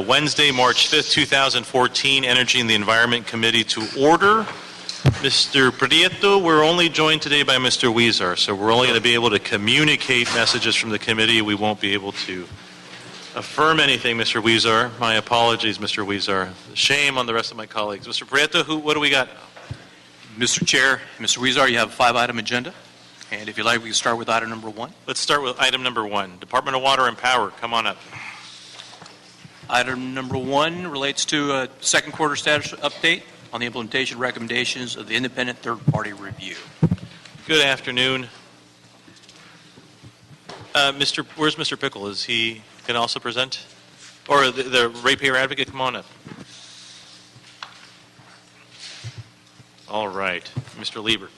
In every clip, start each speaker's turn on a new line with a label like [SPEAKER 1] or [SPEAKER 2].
[SPEAKER 1] Wednesday, March 5th, 2014, Energy and the Environment Committee to order. Mr. Prieto, we're only joined today by Mr. Weezer, so we're only going to be able to communicate messages from the committee. We won't be able to affirm anything, Mr. Weezer. My apologies, Mr. Weezer. Shame on the rest of my colleagues. Mr. Prieto, what do we got?
[SPEAKER 2] Mr. Chair, Mr. Weezer, you have a 5-item agenda. And if you like, we can start with item number 1.
[SPEAKER 1] Let's start with item number 1. Department of Water and Power, come on up.
[SPEAKER 2] Item number 1 relates to a second quarter status update on the implementation recommendations of the independent third-party review.
[SPEAKER 1] Good afternoon. Where's Mr. Pickle? Is he going to also present? Or the ratepayer advocate, come on up. All right. Mr. Lieber.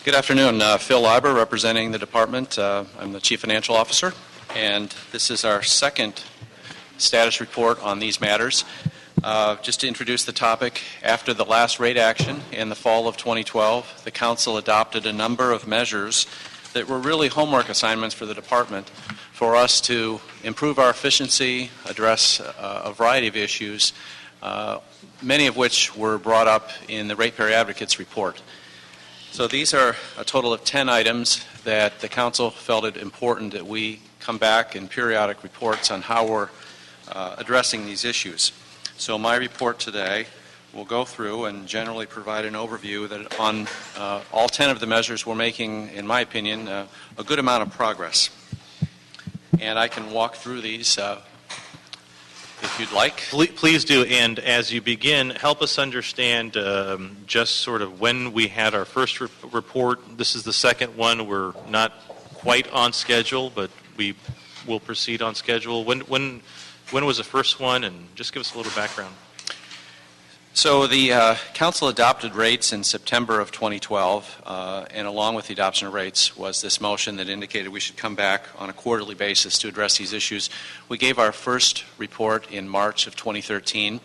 [SPEAKER 3] Good afternoon. Phil Leiber, representing the department. I'm the Chief Financial Officer, and this is our second status report on these matters. Just to introduce the topic, after the last rate action in the fall of 2012, the Council adopted a number of measures that were really homework assignments for the department for us to improve our efficiency, address a variety of issues, many of which were brought up in the Ratepayer Advocates report. So these are a total of 10 items that the Council felt it important that we come back in periodic reports on how we're addressing these issues. So my report today will go through and generally provide an overview that on all 10 of the measures we're making, in my opinion, a good amount of progress. And I can walk through these if you'd like.
[SPEAKER 1] Please do, and as you begin, help us understand just sort of when we had our first report. This is the second one. We're not quite on schedule, but we will proceed on schedule. When was the first one, and just give us a little background.
[SPEAKER 3] So the Council adopted rates in September of 2012, and along with the adoption of rates was this motion that indicated we should come back on a quarterly basis to address these issues. We gave our first report in March of 2013.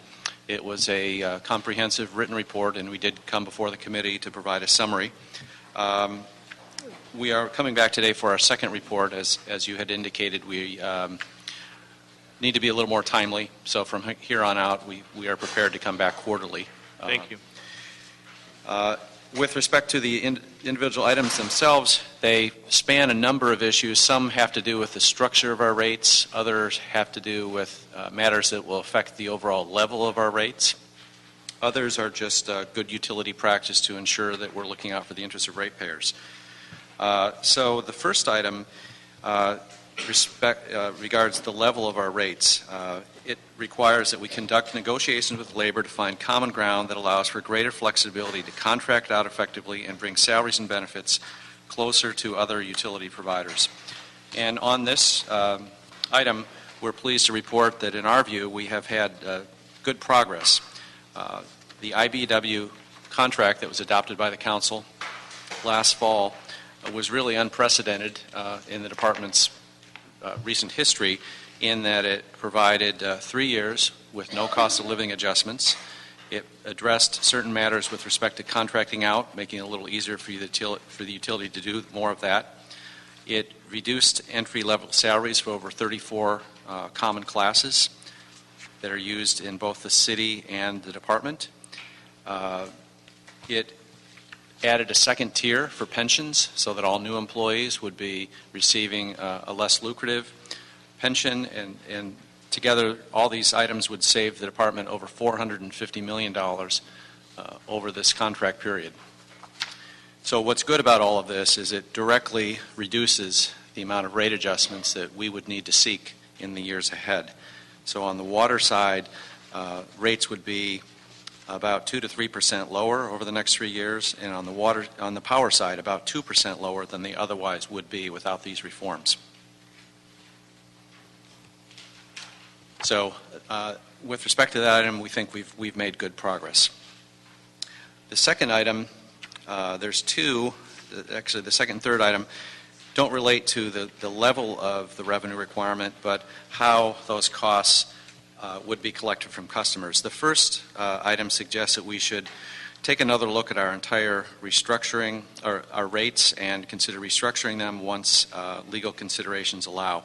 [SPEAKER 3] It was a comprehensive written report, and we did come before the committee to provide a summary. We are coming back today for our second report. As you had indicated, we need to be a little more timely, so from here on out we are prepared to come back quarterly.
[SPEAKER 1] Thank you.
[SPEAKER 3] With respect to the individual items themselves, they span a number of issues. Some have to do with the structure of our rates, others have to do with matters that will affect the overall level of our rates. Others are just good utility practice to ensure that we're looking out for the interests of ratepayers. So the first item regards the level of our rates. It requires that we conduct negotiations with labor to find common ground that allows for greater flexibility to contract out effectively and bring salaries and benefits closer to other utility providers. And on this item, we're pleased to report that in our view we have had good progress. The IBEW contract that was adopted by the Council last fall was really unprecedented in the Department's recent history, in that it provided 3 years with no cost of living adjustments. It addressed certain matters with respect to contracting out, making it a little easier for the utility to do more of that. It reduced entry-level salaries for over 34 common classes that are used in both the city and the department. It added a second tier for pensions so that all new employees would be receiving a less lucrative pension, and together all these items would save the department over $450 million over this contract period. So what's good about all of this is it directly reduces the amount of rate adjustments that we would need to seek in the years ahead. So on the water side, rates would be about 2 to 3% lower over the next 3 years, and on the power side, about 2% lower than they otherwise would be without these reforms. So, with respect to that item, we think we've made good progress. The second item, there's two. Actually, the second and third item don't relate to the level of the revenue requirement, but how those costs would be collected from customers. The first item suggests that we should take another look at our entire restructuring, or our rates, and consider restructuring them once legal considerations allow.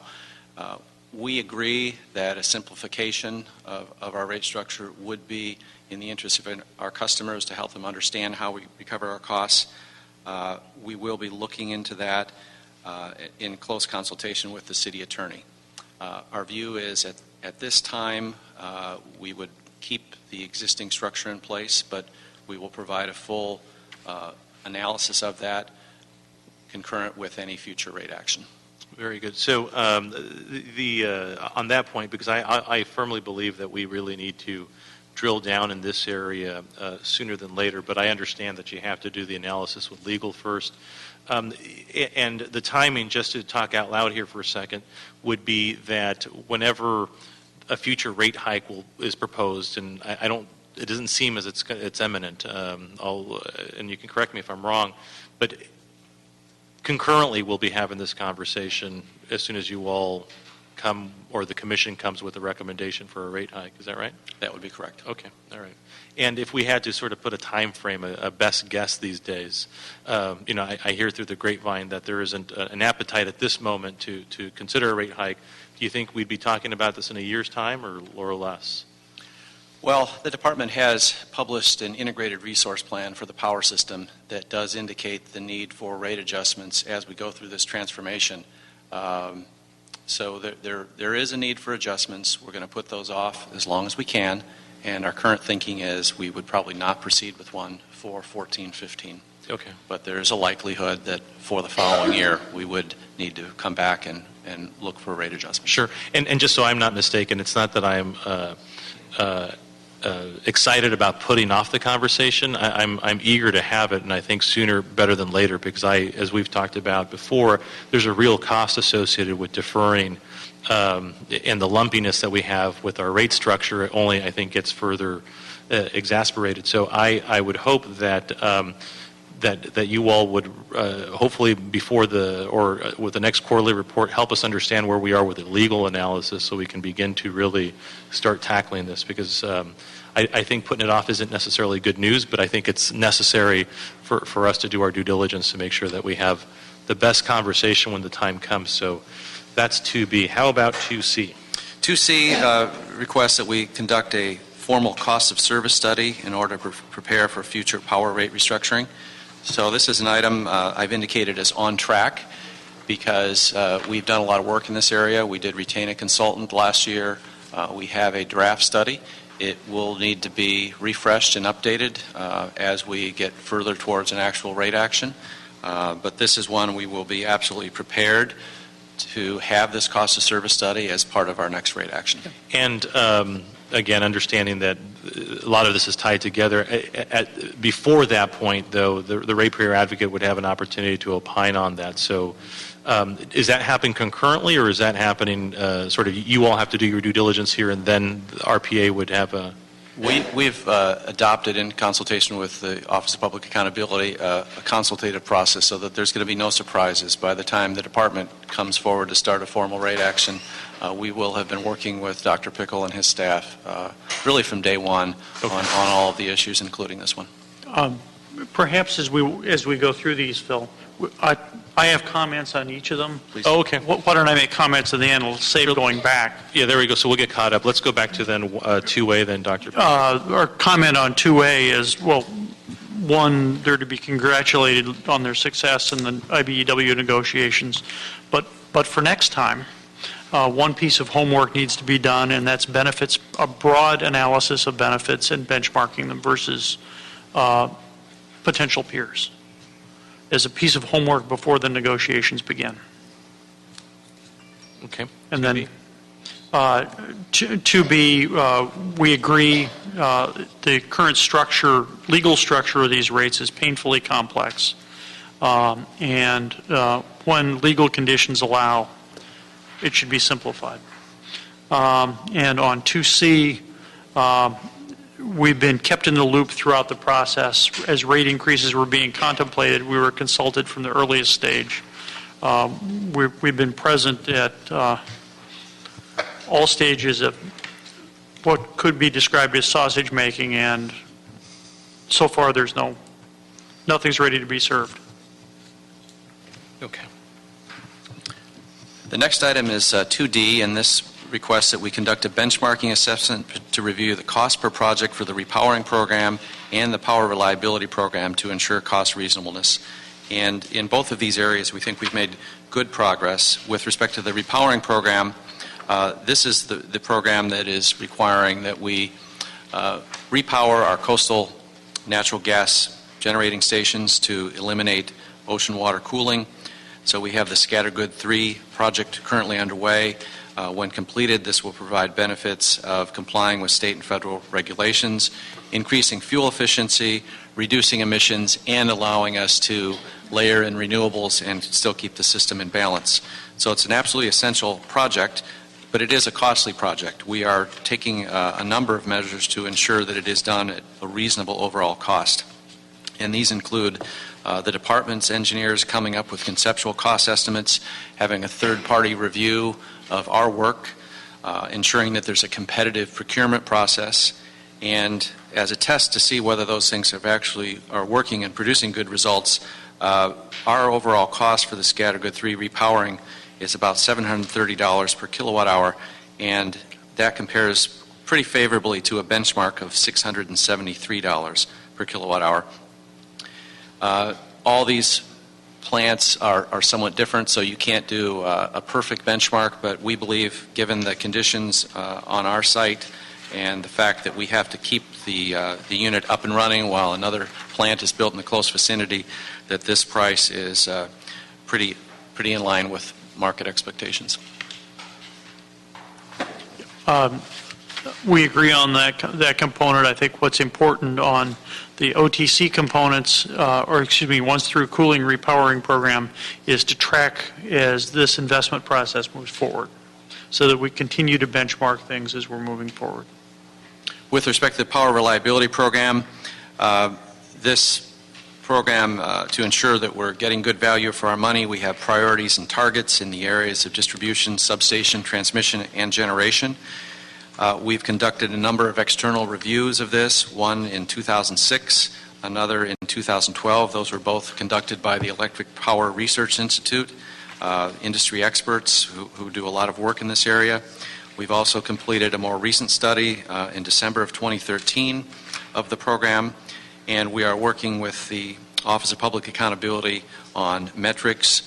[SPEAKER 3] We agree that a simplification of our rate structure would be in the interest of our customers to help them understand how we recover our costs. We will be looking into that in close consultation with the city attorney. Our view is at this time we would keep the existing structure in place, but we will provide a full analysis of that concurrent with any future rate action.
[SPEAKER 1] Very good. So on that point, because I firmly believe that we really need to drill down in this area sooner than later, but I understand that you have to do the analysis with legal first. And the timing, just to talk out loud here for a second, would be that whenever a future rate hike is proposed, and it doesn't seem as it's imminent, and you can correct me if I'm wrong, but concurrently we'll be having this conversation as soon as you all come, or the commission comes with a recommendation for a rate hike. Is that right?
[SPEAKER 3] That would be correct.
[SPEAKER 1] Okay, all right. And if we had to sort of put a time frame, a best guess these days, I hear through the grapevine that there isn't an appetite at this moment to consider a rate hike. Do you think we'd be talking about this in a year's time or less?
[SPEAKER 3] Well, the department has published an integrated resource plan for the power system that does indicate the need for rate adjustments as we go through this transformation. So there is a need for adjustments. We're going to put those off as long as we can, and our current thinking is we would probably not proceed with one for 14-15.
[SPEAKER 1] Okay.
[SPEAKER 3] But there is a likelihood that for the following year we would need to come back and look for a rate adjustment.
[SPEAKER 1] Sure. And just so I'm not mistaken, it's not that I'm excited about putting off the conversation. I'm eager to have it, and I think sooner better than later, because as we've talked about before, there's a real cost associated with deferring, and the lumpiness that we have with our rate structure only, I think, gets further exasperated. So I would hope that that you all would hopefully before with the next quarterly report help us understand where we are with the legal analysis, so we can begin to really start tackling this, because I think putting it off isn't necessarily good news, but I think it's necessary for us to do our due diligence to make sure that we have the best conversation when the time comes. So that's 2B. How about 2C?
[SPEAKER 3] 2C requests that we conduct a formal cost of service study in order to prepare for future power rate restructuring. So this is an item I've indicated as on track, because we've done a lot of work in this area. We did retain a consultant last year. We have a draft study. It will need to be refreshed and updated as we get further towards an actual rate action. But this is one we will be absolutely prepared to have this cost of service study as part of our next rate action.
[SPEAKER 1] And again, understanding that a lot of this is tied together. Before that point, though, the ratepayer advocate would have an opportunity to opine on that. So is that happening concurrently, or is that happening sort of you all have to do your due diligence here and then the RPA would have a...
[SPEAKER 3] We've adopted, in consultation with the Office of Public Accountability, a consultative process so that there's going to be no surprises. By the time the department comes forward to start a formal rate action, we will have been working with Dr. Pickle and his staff really from day one on all of the issues, including this one.
[SPEAKER 4] Perhaps as we go through these, Phil, I have comments on each of them.
[SPEAKER 3] Please.
[SPEAKER 1] Oh, okay.
[SPEAKER 4] Why don't I make comments at the end? It'll save going back.
[SPEAKER 1] Yeah, there we go. So we'll get caught up. Let's go back to then 2A then, Dr.
[SPEAKER 4] Our comment on 2A is, well, one, they're to be congratulated on their success in the IBEW negotiations. But for next time, one piece of homework needs to be done, and that's benefits, a broad analysis of benefits and benchmarking them versus potential peers, as a piece of homework before the negotiations begin.
[SPEAKER 1] Okay.
[SPEAKER 4] And then 2B, we agree the current structure, legal structure of these rates is painfully complex. And when legal conditions allow, it should be simplified. And on 2C, we've been kept in the loop throughout the process. As rate increases were being contemplated, we were consulted from the earliest stage. We've been present at all stages of what could be described as sausage making, and so far nothing's ready to be served.
[SPEAKER 1] Okay.
[SPEAKER 3] The next item is 2D, and this requests that we conduct a benchmarking assessment to review the cost per project for the repowering program and the power reliability program to ensure cost reasonableness. And in both of these areas, we think we've made good progress. With respect to the repowering program, this is the program that is requiring that we repower our coastal natural gas generating stations to eliminate ocean water cooling. So we have the Scattergood 3 project currently underway. When completed, this will provide benefits of complying with state and federal regulations, increasing fuel efficiency, reducing emissions, and allowing us to layer in renewables and still keep the system in balance. So it's an absolutely essential project, but it is a costly project. We are taking a number of measures to ensure that it is done at a reasonable overall cost. And these include the department's engineers coming up with conceptual cost estimates, having a third-party review of our work, ensuring that there's a competitive procurement process, and as a test to see whether those things have actually are working and producing good results, our overall cost for the Scattergood 3 repowering is about $730 per kilowatt hour, and that compares pretty favorably to a benchmark of $673 per kilowatt hour. All these plants are somewhat different, so you can't do a perfect benchmark, but we believe, given the conditions on our site and the fact that we have to keep the unit up and running while another plant is built in the close vicinity, that this price is pretty in line with market expectations.
[SPEAKER 4] We agree on that component. I think what's important on the OTC components, once through cooling repowering program, is to track as this investment process moves forward, so that we continue to benchmark things as we're moving forward.
[SPEAKER 3] With respect to the power reliability program, this program, to ensure that we're getting good value for our money, we have priorities and targets in the areas of distribution, substation, transmission, and generation. We've conducted a number of external reviews of this, one in 2006, another in 2012. Those were both conducted by the Electric Power Research Institute, industry experts who do a lot of work in this area. We've also completed a more recent study in December of 2013 of the program, and we are working with the Office of Public Accountability on metrics.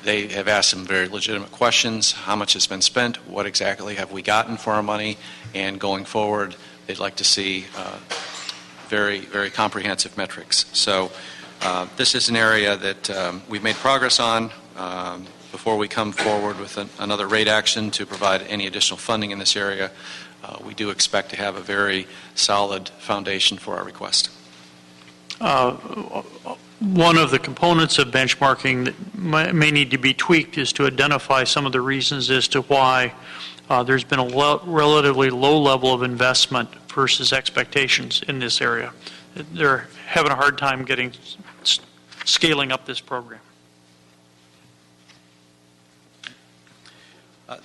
[SPEAKER 3] They have asked some very legitimate questions. How much has been spent? What exactly have we gotten for our money? And going forward, they'd like to see very, very comprehensive metrics. So this is an area that we've made progress on. Before we come forward with another rate action to provide any additional funding in this area, we do expect to have a very solid foundation for our request.
[SPEAKER 4] One of the components of benchmarking that may need to be tweaked is to identify some of the reasons as to why there's been a relatively low level of investment versus expectations in this area. They're having a hard time scaling up this program.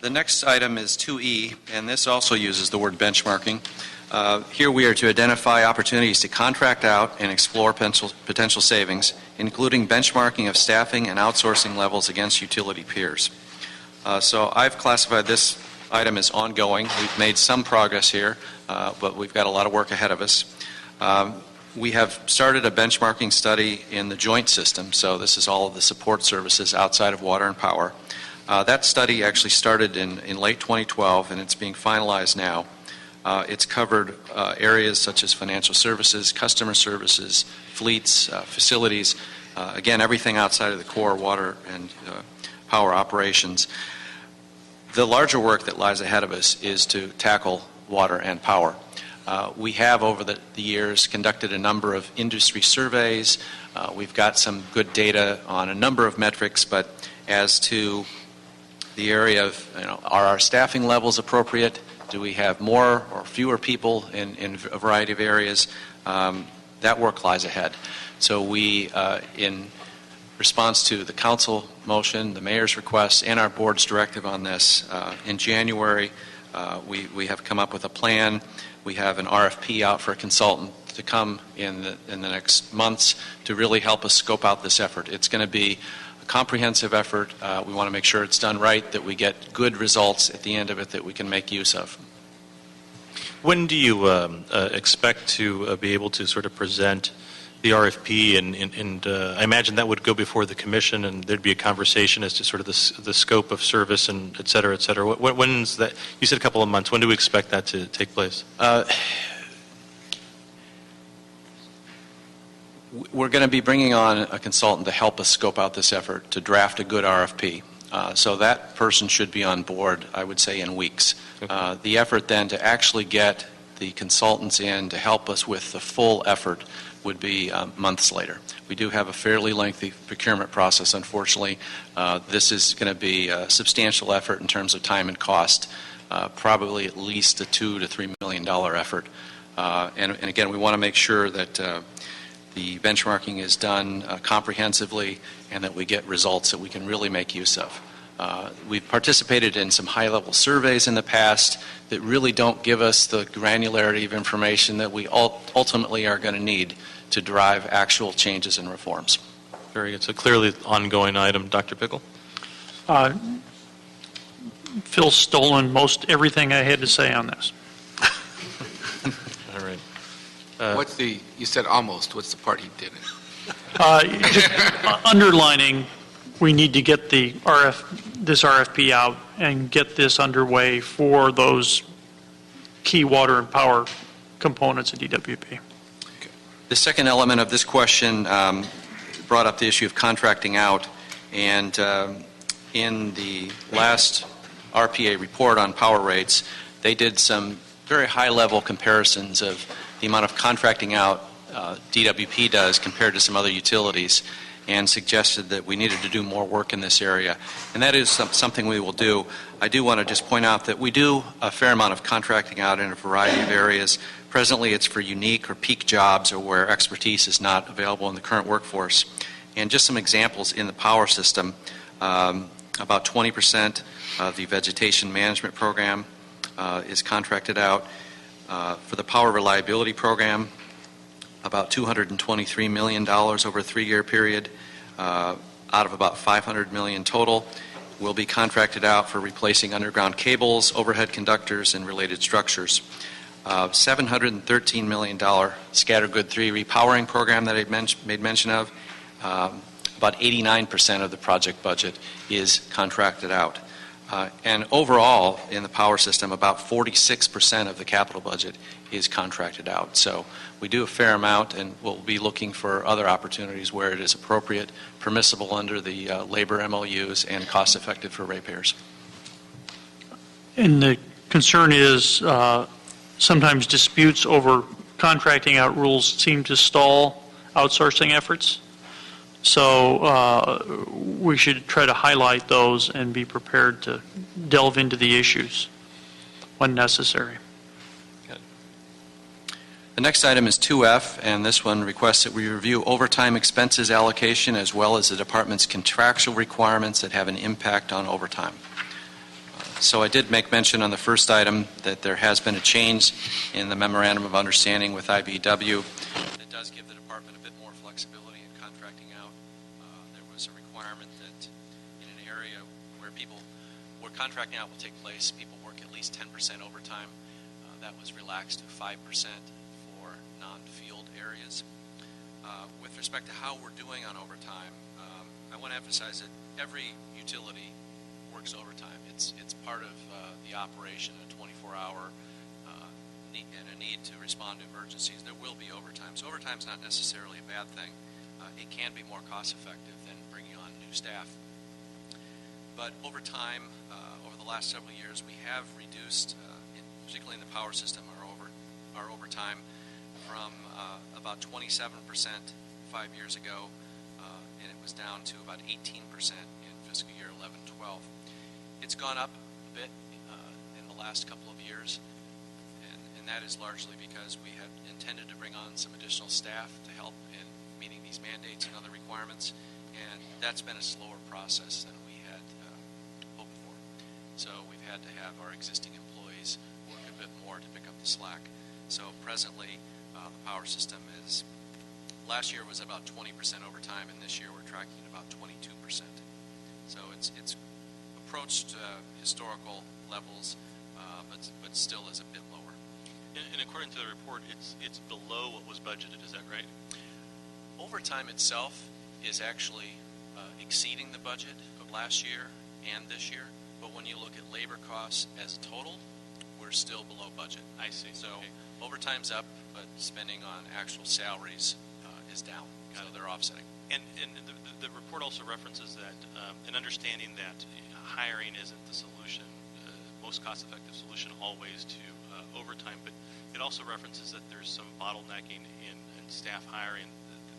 [SPEAKER 3] The next item is 2E, and this also uses the word benchmarking. Here we are to identify opportunities to contract out and explore potential savings, including benchmarking of staffing and outsourcing levels against utility peers. So I've classified this item as ongoing. We've made some progress here, but we've got a lot of work ahead of us. We have started a benchmarking study in the joint system, so this is all of the support services outside of water and power. That study actually started in late 2012, and it's being finalized now. It's covered areas such as financial services, customer services, fleets, facilities, again, everything outside of the core water and power operations. The larger work that lies ahead of us is to tackle water and power. We have, over the years, conducted a number of industry surveys. We've got some good data on a number of metrics, but as to the area of, are our staffing levels appropriate? Do we have more or fewer people in a variety of areas? That work lies ahead. So we, in response to the council motion, the mayor's request, and our board's directive on this, in January, we have come up with a plan. We have an RFP out for a consultant to come in the next months to really help us scope out this effort. It's going to be a comprehensive effort. We want to make sure it's done right, that we get good results at the end of it that we can make use of.
[SPEAKER 1] When do you expect to be able to sort of present the RFP, and I imagine that would go before the commission, and there'd be a conversation as to sort of the scope of service and et cetera, et cetera. When's that? You said a couple of months. When do we expect that to take place?
[SPEAKER 3] We're going to be bringing on a consultant to help us scope out this effort to draft a good RFP. So that person should be on board, I would say, in weeks.
[SPEAKER 1] Okay.
[SPEAKER 3] The effort then to actually get the consultants in to help us with the full effort would be months later. We do have a fairly lengthy procurement process, unfortunately. This is going to be a substantial effort in terms of time and cost, probably at least a $2 to $3 million effort. And again, we want to make sure that the benchmarking is done comprehensively and that we get results that we can really make use of. We've participated in some high-level surveys in the past that really don't give us the granularity of information that we ultimately are going to need to drive actual changes and reforms.
[SPEAKER 1] Very good. So clearly ongoing item. Dr. Pickle?
[SPEAKER 4] Phil's stolen most everything I had to say on this.
[SPEAKER 1] All right.
[SPEAKER 5] You said almost, what's the part he didn't?
[SPEAKER 4] Just underlining, we need to get this RFP out and get this underway for those key water and power components of DWP.
[SPEAKER 3] The second element of this question brought up the issue of contracting out, and in the last RPA report on power rates, they did some very high-level comparisons of the amount of contracting out DWP does compared to some other utilities, and suggested that we needed to do more work in this area. And that is something we will do. I do want to just point out that we do a fair amount of contracting out in a variety of areas. Presently, it's for unique or peak jobs or where expertise is not available in the current workforce. And just some examples in the power system, about 20% of the vegetation management program is contracted out. For the power reliability program, about $223 million over a 3-year period, out of about $500 million total, will be contracted out for replacing underground cables, overhead conductors, and related structures. $713 million Scattergood 3 repowering program that I made mention of, about 89% of the project budget is contracted out. And overall, in the power system, about 46% of the capital budget is contracted out. So we do a fair amount, and we'll be looking for other opportunities where it is appropriate, permissible under the labor MOUs, and cost-effective for ratepayers.
[SPEAKER 4] And the concern is sometimes disputes over contracting out rules seem to stall outsourcing efforts. So we should try to highlight those and be prepared to delve into the issues when necessary.
[SPEAKER 3] The next item is 2F, and this one requests that we review overtime expenses allocation as well as the department's contractual requirements that have an impact on overtime. So I did make mention on the first item that there has been a change in the Memorandum of Understanding with IBEW that does give the department a bit more flexibility in contracting out. There was a requirement that in an area where contracting out will take place, people work at least 10% overtime. That was relaxed to 5% for non-field areas. With respect to how we're doing on overtime, I want to emphasize that every utility works overtime. It's part of the operation, a 24-hour and a need to respond to emergencies. There will be overtime. So overtime is not necessarily a bad thing. It can be more cost-effective than bringing on new staff. But over time, over the last several years, we have reduced, particularly in the power system, our overtime from about 27% 5 years ago, and it was down to about 18% in fiscal year 11-12. It's gone up a bit in the last couple of years, and that is largely because we had intended to bring on some additional staff to help in meeting these mandates and other requirements, and that's been a slower process than we had hoped for. So we've had to have our existing employees work a bit more to pick up the slack. So presently, the power system is, last year was about 20% overtime, and this year we're tracking at about 22%. So it's approached historical levels, but still is a bit lower.
[SPEAKER 1] And according to the report, it's below what was budgeted. Is that right?
[SPEAKER 3] Overtime itself is actually exceeding the budget of last year and this year, but when you look at labor costs as a total, we're still below budget.
[SPEAKER 1] I see.
[SPEAKER 3] So
[SPEAKER 1] Okay.
[SPEAKER 3] overtime's up, but spending on actual salaries is down. So they're offsetting.
[SPEAKER 1] And the report also references that an understanding that hiring isn't the solution, most cost-effective solution always to overtime, but it also references that there's some bottlenecking in staff hiring.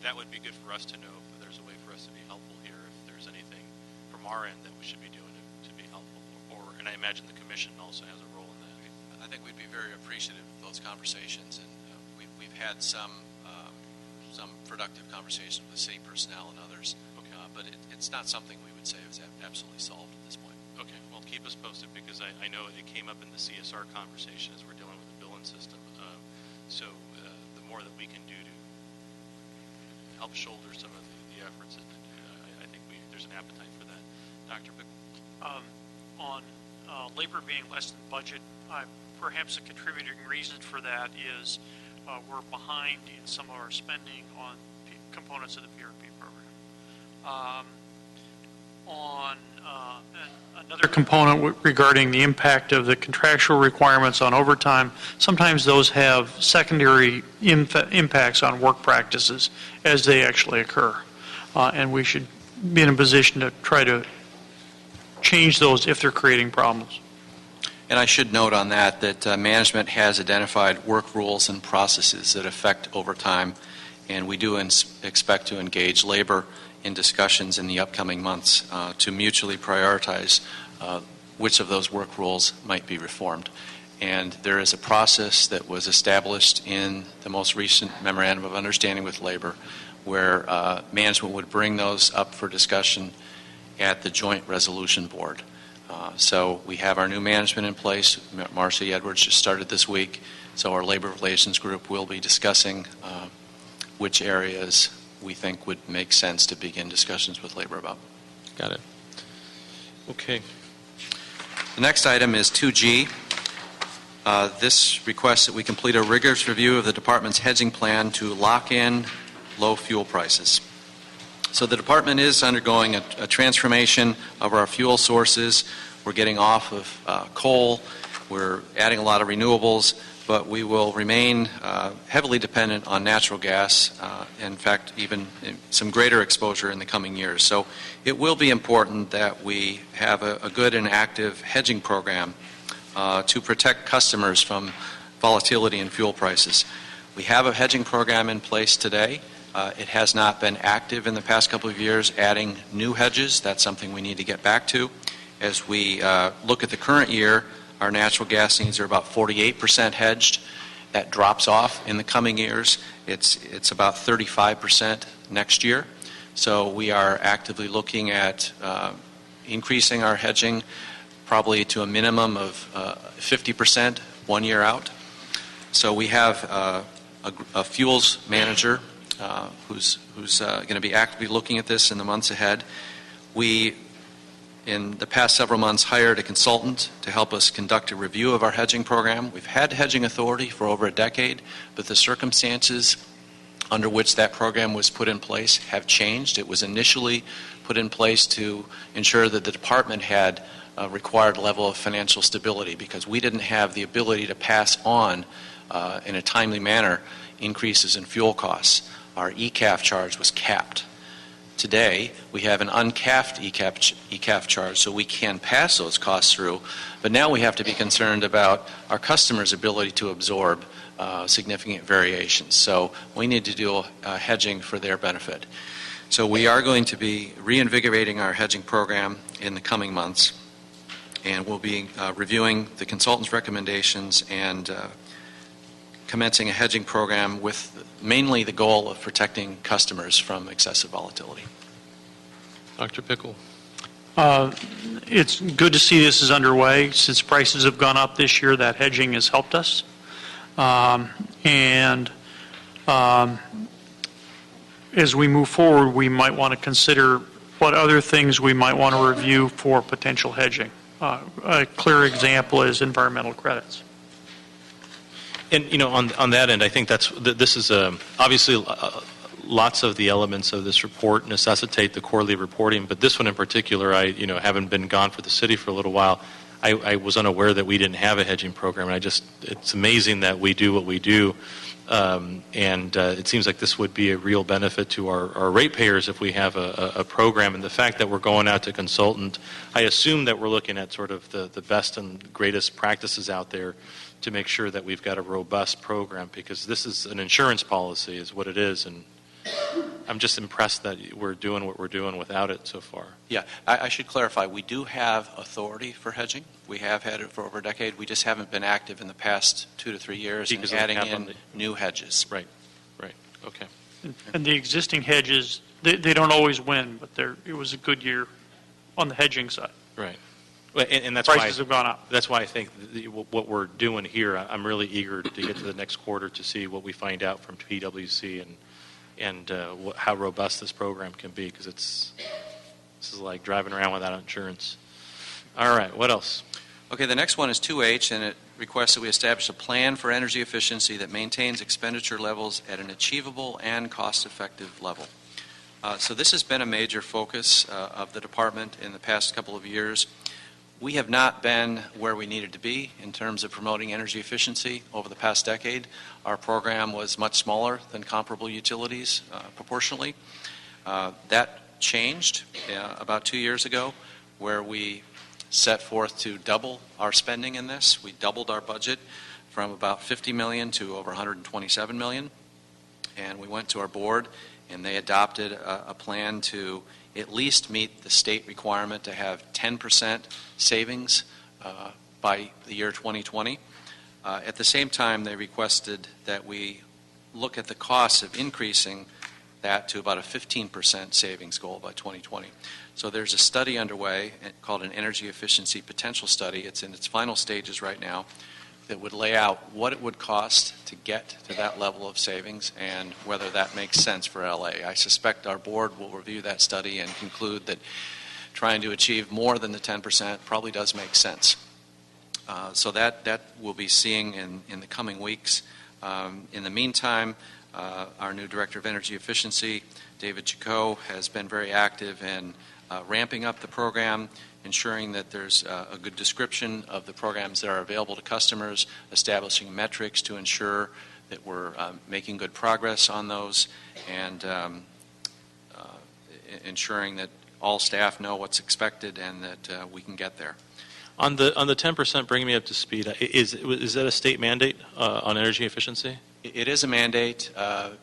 [SPEAKER 1] That would be good for us to know if there's a way for us to be helpful here, if there's anything from our end that we should be doing to be helpful. And I imagine the commission also has a role in that.
[SPEAKER 3] I think we'd be very appreciative of those conversations, and we've had some productive conversations with city personnel and others.
[SPEAKER 1] Okay.
[SPEAKER 3] But it's not something we would say is absolutely solved at this point.
[SPEAKER 1] Okay, well, keep us posted, because I know it came up in the CSR conversation as we're dealing with the billing system. So the more that we can do to help shoulder some of the efforts, I think there's an appetite for that. Dr. Pickle?
[SPEAKER 4] On labor being less than budget, perhaps a contributing reason for that is we're behind in some of our spending on components of the PRP program. On another component regarding the impact of the contractual requirements on overtime, sometimes those have secondary impacts on work practices as they actually occur. And we should be in a position to try to change those if they're creating problems.
[SPEAKER 3] And I should note on that management has identified work rules and processes that affect overtime, and we do expect to engage labor in discussions in the upcoming months to mutually prioritize which of those work rules might be reformed. And there is a process that was established in the most recent Memorandum of Understanding with labor where management would bring those up for discussion at the Joint Resolution Board. So we have our new management in place. Marcia Edwards just started this week. So our labor relations group will be discussing which areas we think would make sense to begin discussions with labor about.
[SPEAKER 6] Got it. Okay.
[SPEAKER 3] The next item is 2G. This requests that we complete a rigorous review of the department's hedging plan to lock in low fuel prices. So the department is undergoing a transformation of our fuel sources. We're getting off of coal. We're adding a lot of renewables, but we will remain heavily dependent on natural gas, in fact, even some greater exposure in the coming years. So it will be important that we have a good and active hedging program to protect customers from volatility in fuel prices. We have a hedging program in place today. It has not been active in the past couple of years, adding new hedges. That's something we need to get back to. As we look at the current year, our natural gas needs are about 48% hedged. That drops off in the coming years. It's about 35% next year. So we are actively looking at increasing our hedging probably to a minimum of 50% 1 year out. So we have a fuels manager who's going to be actively looking at this in the months ahead. We, in the past several months, hired a consultant to help us conduct a review of our hedging program. We've had hedging authority for over a decade, but the circumstances under which that program was put in place have changed. It was initially put in place to ensure that the department had a required level of financial stability because we didn't have the ability to pass on in a timely manner increases in fuel costs. Our ECAF charge was capped. Today, we have an uncapped ECAF charge, so we can pass those costs through, but now we have to be concerned about our customers' ability to absorb significant variations. So we need to do hedging for their benefit. So we are going to be reinvigorating our hedging program in the coming months, and we'll be reviewing the consultant's recommendations and commencing a hedging program with mainly the goal of protecting customers from excessive volatility.
[SPEAKER 6] Dr. Pickle.
[SPEAKER 4] It's good to see this is underway. Since prices have gone up this year, that hedging has helped us. As we move forward, we might want to consider what other things we might want to review for potential hedging. A clear example is environmental credits.
[SPEAKER 1] And, on that end, I think this is obviously lots of the elements of this report necessitate the quarterly reporting, but this one in particular, having been gone for the city for a little while, I was unaware that we didn't have a hedging program, and it's amazing that we do what we do, and it seems like this would be a real benefit to our ratepayers if we have a program, and the fact that we're going out to consultant, I assume that we're looking at sort of the best and greatest practices out there to make sure that we've got a robust program, because this is an insurance policy is what it is, and I'm just impressed that we're doing what we're doing without it so far.
[SPEAKER 3] Yeah, I should clarify, we do have authority for hedging. We have had it for over a decade. We just haven't been active in the past 2 to 3 years in
[SPEAKER 1] Because of
[SPEAKER 3] adding
[SPEAKER 1] the cap on
[SPEAKER 3] in new hedges.
[SPEAKER 1] Right, okay.
[SPEAKER 4] And the existing hedges, they don't always win, but it was a good year on the hedging side.
[SPEAKER 1] Right. Well, and that's why
[SPEAKER 4] Prices have gone up.
[SPEAKER 1] That's why I think what we're doing here, I'm really eager to get to the next quarter to see what we find out from PwC and how robust this program can be, because this is like driving around without insurance. All right, what else?
[SPEAKER 3] Okay, the next one is 2H, and it requests that we establish a plan for energy efficiency that maintains expenditure levels at an achievable and cost-effective level. So this has been a major focus of the department in the past couple of years. We have not been where we needed to be in terms of promoting energy efficiency over the past decade. Our program was much smaller than comparable utilities proportionally. That changed about 2 years ago, where we set forth to double our spending in this. We doubled our budget from about $50 million to over $127 million. And we went to our board, and they adopted a plan to at least meet the state requirement to have 10% savings by the year 2020. At the same time, they requested that we look at the costs of increasing that to about a 15% savings goal by 2020. So there's a study underway called an energy efficiency potential study. It's in its final stages right now, that would lay out what it would cost to get to that level of savings and whether that makes sense for LA. I suspect our board will review that study and conclude that trying to achieve more than the 10% probably does make sense. So that we'll be seeing in the coming weeks. In the meantime, our new Director of Energy Efficiency, David Chacot, has been very active in ramping up the program, ensuring that there's a good description of the programs that are available to customers, establishing metrics to ensure that we're making good progress on those, and ensuring that all staff know what's expected and that we can get there.
[SPEAKER 1] On the 10%, bringing me up to speed, is that a state mandate on energy efficiency?
[SPEAKER 3] It is a mandate.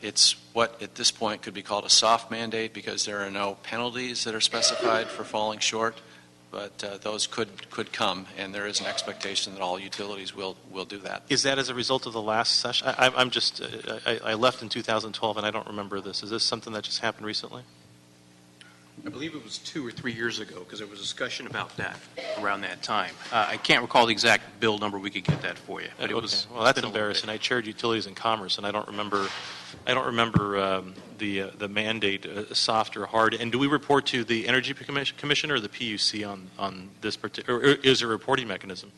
[SPEAKER 3] It's what at this point could be called a soft mandate, because there are no penalties that are specified for falling short. But those could come, and there is an expectation that all utilities will do that.
[SPEAKER 1] Is that as a result of the last session? I left in 2012, and I don't remember this. Is this something that just happened recently?
[SPEAKER 2] I believe it was 2 or 3 years ago, because there was a discussion about that around that time. I can't recall the exact bill number. We could get that for you. But it was.
[SPEAKER 1] Well, that's embarrassing. I chaired Utilities and Commerce, and I don't remember the mandate, soft or hard. And do we report to the Energy Commission or the PUC on this particular, or is there a reporting mechanism?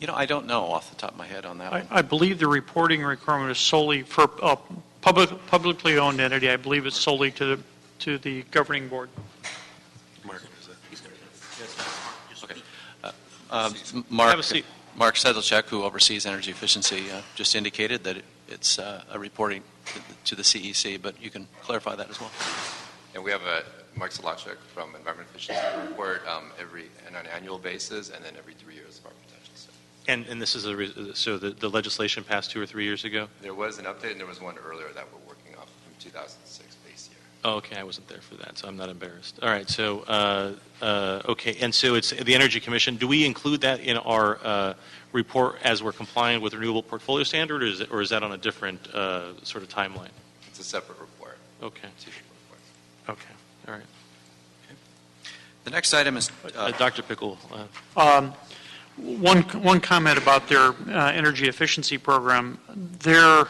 [SPEAKER 3] I don't know off the top of my head on that one.
[SPEAKER 4] I believe the reporting requirement is solely for a publicly owned entity. I believe it's solely to the governing board.
[SPEAKER 3] Mark Sedlacek, who oversees energy efficiency, just indicated that it's a reporting to the CEC, but you can clarify that as well.
[SPEAKER 7] And we have Mark Sedlacek from Environment Efficiency report on an annual basis, and then every 3 years of our potential study.
[SPEAKER 1] And this is so the legislation passed 2 or 3 years ago?
[SPEAKER 7] There was an update, and there was one earlier that we're working off from 2006 base year.
[SPEAKER 1] Oh, okay, I wasn't there for that, so I'm not embarrassed. All right, so, okay, and so it's the Energy Commission. Do we include that in our report as we're complying with renewable portfolio standard, or is that on a different sort of timeline?
[SPEAKER 7] It's a separate report.
[SPEAKER 1] Okay. Okay, all right.
[SPEAKER 3] The next item is...
[SPEAKER 1] Dr. Pickle.
[SPEAKER 4] One comment about their energy efficiency program. Their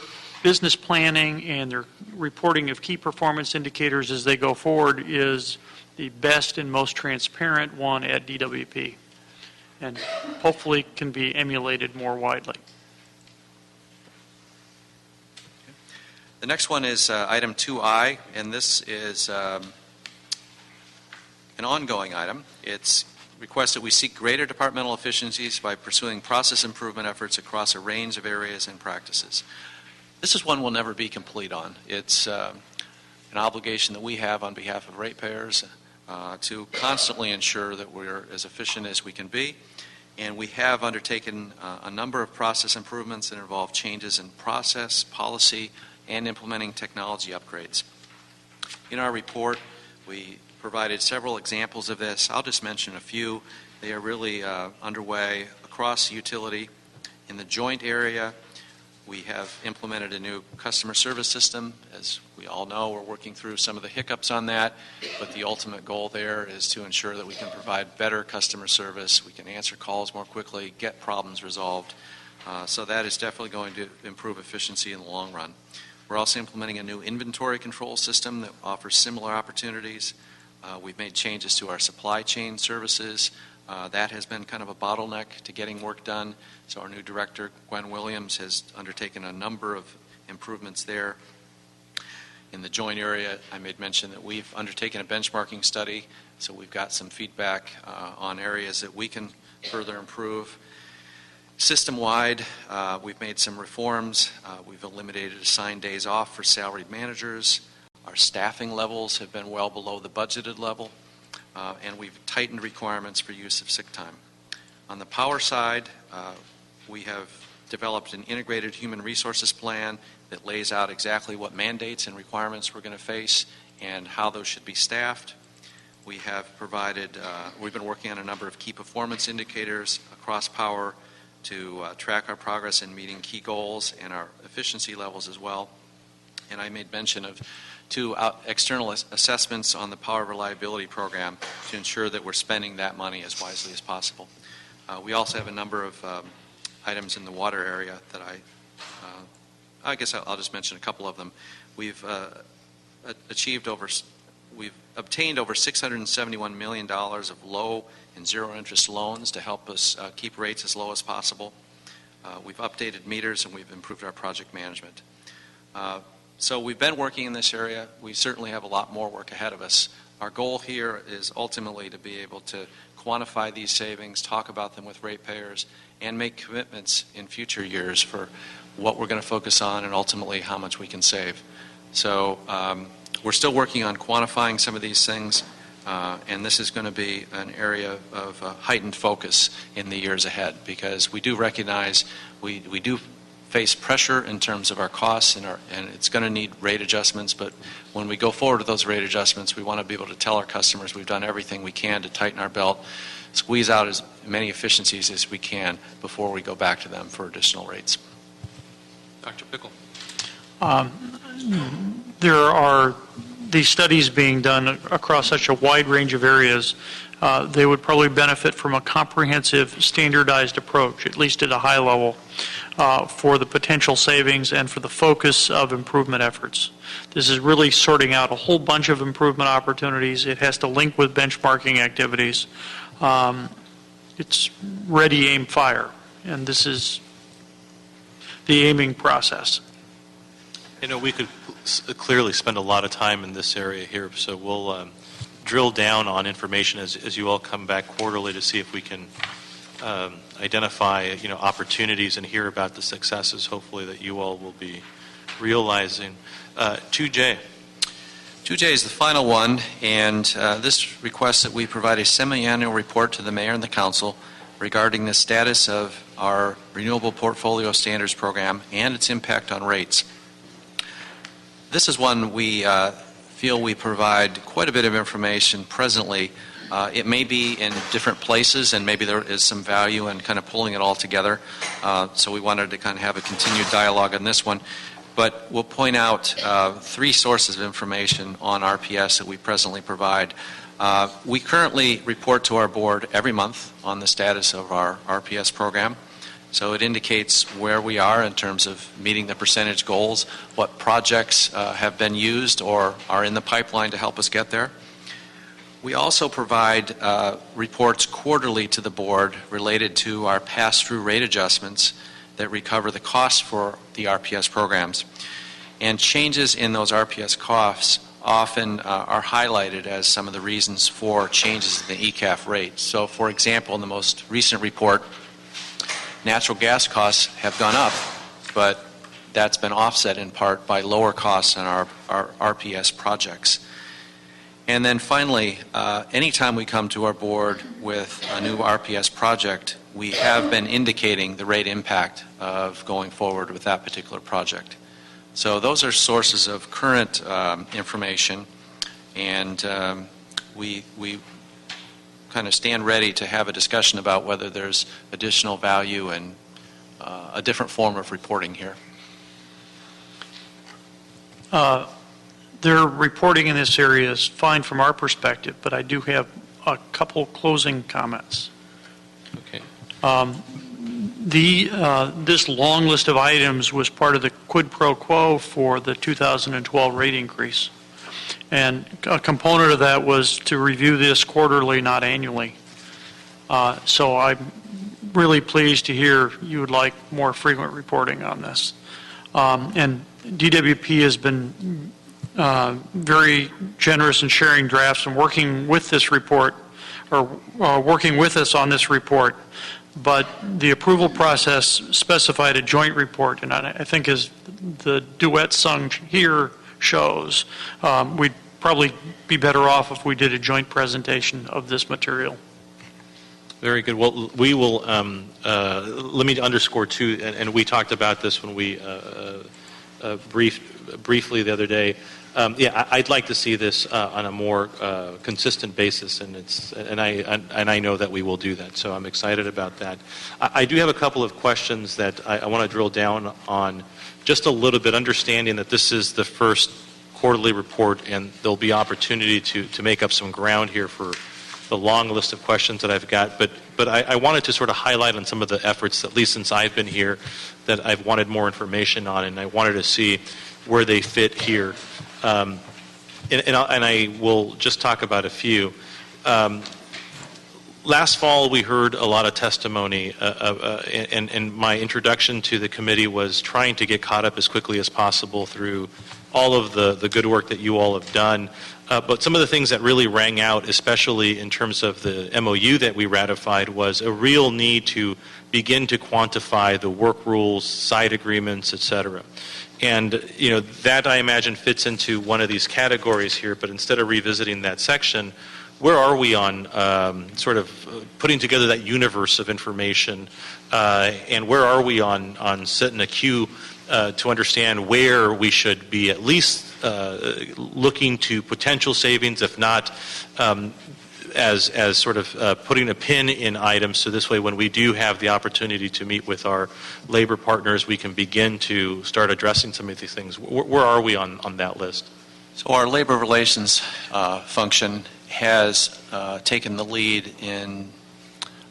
[SPEAKER 4] business planning and their reporting of key performance indicators as they go forward is the best and most transparent one at DWP, and hopefully can be emulated more widely.
[SPEAKER 3] The next one is item 2I, and this is an ongoing item. It's request that we seek greater departmental efficiencies by pursuing process improvement efforts across a range of areas and practices. This is one we'll never be complete on. It's an obligation that we have on behalf of ratepayers to constantly ensure that we're as efficient as we can be. And we have undertaken a number of process improvements that involve changes in process, policy, and implementing technology upgrades. In our report, we provided several examples of this. I'll just mention a few. They are really underway across the utility. In the joint area, we have implemented a new customer service system. As we all know, we're working through some of the hiccups on that, but the ultimate goal there is to ensure that we can provide better customer service, we can answer calls more quickly, get problems resolved. So that is definitely going to improve efficiency in the long run. We're also implementing a new inventory control system that offers similar opportunities. We've made changes to our supply chain services. That has been kind of a bottleneck to getting work done. So our new director, Gwen Williams, has undertaken a number of improvements there. In the joint area, I made mention that we've undertaken a benchmarking study, so we've got some feedback on areas that we can further improve. System-wide, we've made some reforms. We've eliminated assigned days off for salaried managers. Our staffing levels have been well below the budgeted level, and we've tightened requirements for use of sick time. On the power side, we have developed an integrated human resources plan that lays out exactly what mandates and requirements we're going to face and how those should be staffed. We have provided, we've been working on a number of key performance indicators across power to track our progress in meeting key goals and our efficiency levels as well. And I made mention of two external assessments on the power reliability program to ensure that we're spending that money as wisely as possible. We also have a number of items in the water area that I guess I'll just mention a couple of them. We've obtained over $671 million of low and zero interest loans to help us keep rates as low as possible. We've updated meters and we've improved our project management. So we've been working in this area. We certainly have a lot more work ahead of us. Our goal here is ultimately to be able to quantify these savings, talk about them with ratepayers, and make commitments in future years for what we're going to focus on and ultimately how much we can save. So we're still working on quantifying some of these things, and this is going to be an area of heightened focus in the years ahead because we do recognize we do face pressure in terms of our costs and it's going to need rate adjustments, but when we go forward with those rate adjustments, we want to be able to tell our customers we've done everything we can to tighten our belt, squeeze out as many efficiencies as we can before we go back to them for additional rates.
[SPEAKER 6] Dr. Pickle.
[SPEAKER 4] There are these studies being done across such a wide range of areas. They would probably benefit from a comprehensive, standardized approach, at least at a high level, for the potential savings and for the focus of improvement efforts. This is really sorting out a whole bunch of improvement opportunities. It has to link with benchmarking activities. It's ready, aim, fire, and this is the aiming process.
[SPEAKER 1] You know, we could clearly spend a lot of time in this area here, so we'll drill down on information as you all come back quarterly to see if we can identify, opportunities and hear about the successes, hopefully, that you all will be realizing. 2J.
[SPEAKER 3] 2J is the final one, and this requests that we provide a semi-annual report to the Mayor and the Council regarding the status of our Renewable Portfolio Standards Program and its impact on rates. This is one we feel we provide quite a bit of information presently. It may be in different places, and maybe there is some value in kind of pulling it all together. So we wanted to kind of have a continued dialogue on this one. But we'll point out three sources of information on RPS that we presently provide. We currently report to our board every month on the status of our RPS program. So it indicates where we are in terms of meeting the percentage goals, what projects have been used or are in the pipeline to help us get there. We also provide reports quarterly to the board related to our pass-through rate adjustments that recover the costs for the RPS programs. And changes in those RPS costs often are highlighted as some of the reasons for changes in the ECAF rate. So, for example, in the most recent report, natural gas costs have gone up, but that's been offset in part by lower costs on our RPS projects. And then finally, anytime we come to our board with a new RPS project, we have been indicating the rate impact of going forward with that particular project. So those are sources of current information, and we kind of stand ready to have a discussion about whether there's additional value and a different form of reporting here.
[SPEAKER 4] Their reporting in this area is fine from our perspective, but I do have a couple closing comments.
[SPEAKER 1] Okay.
[SPEAKER 4] This long list of items was part of the quid pro quo for the 2012 rate increase. And a component of that was to review this quarterly, not annually. So I'm really pleased to hear you would like more frequent reporting on this. And DWP has been very generous in sharing drafts and working with this report, or working with us on this report. But the approval process specified a joint report, and I think as the duet sung here shows, we'd probably be better off if we did a joint presentation of this material.
[SPEAKER 1] Very good. Well, we will, let me underscore too, and we talked about this when we briefly the other day. I'd like to see this on a more consistent basis, and I know that we will do that. So I'm excited about that. I do have a couple of questions that I want to drill down on just a little bit, understanding that this is the first quarterly report, and there'll be opportunity to make up some ground here for the long list of questions that I've got. But I wanted to sort of highlight on some of the efforts, at least since I've been here, that I've wanted more information on, and I wanted to see where they fit here. And I will just talk about a few. Last fall, we heard a lot of testimony, and my introduction to the committee was trying to get caught up as quickly as possible through all of the good work that you all have done. But some of the things that really rang out, especially in terms of the MOU that we ratified, was a real need to begin to quantify the work rules, side agreements, et cetera. And, that I imagine fits into one of these categories here, but instead of revisiting that section, where are we on sort of putting together that universe of information, and where are we on setting a queue to understand where we should be at least looking to potential savings, if not as sort of putting a pin in items, so this way when we do have the opportunity to meet with our labor partners, we can begin to start addressing some of these things. Where are we on that list?
[SPEAKER 3] So our labor relations function has taken the lead in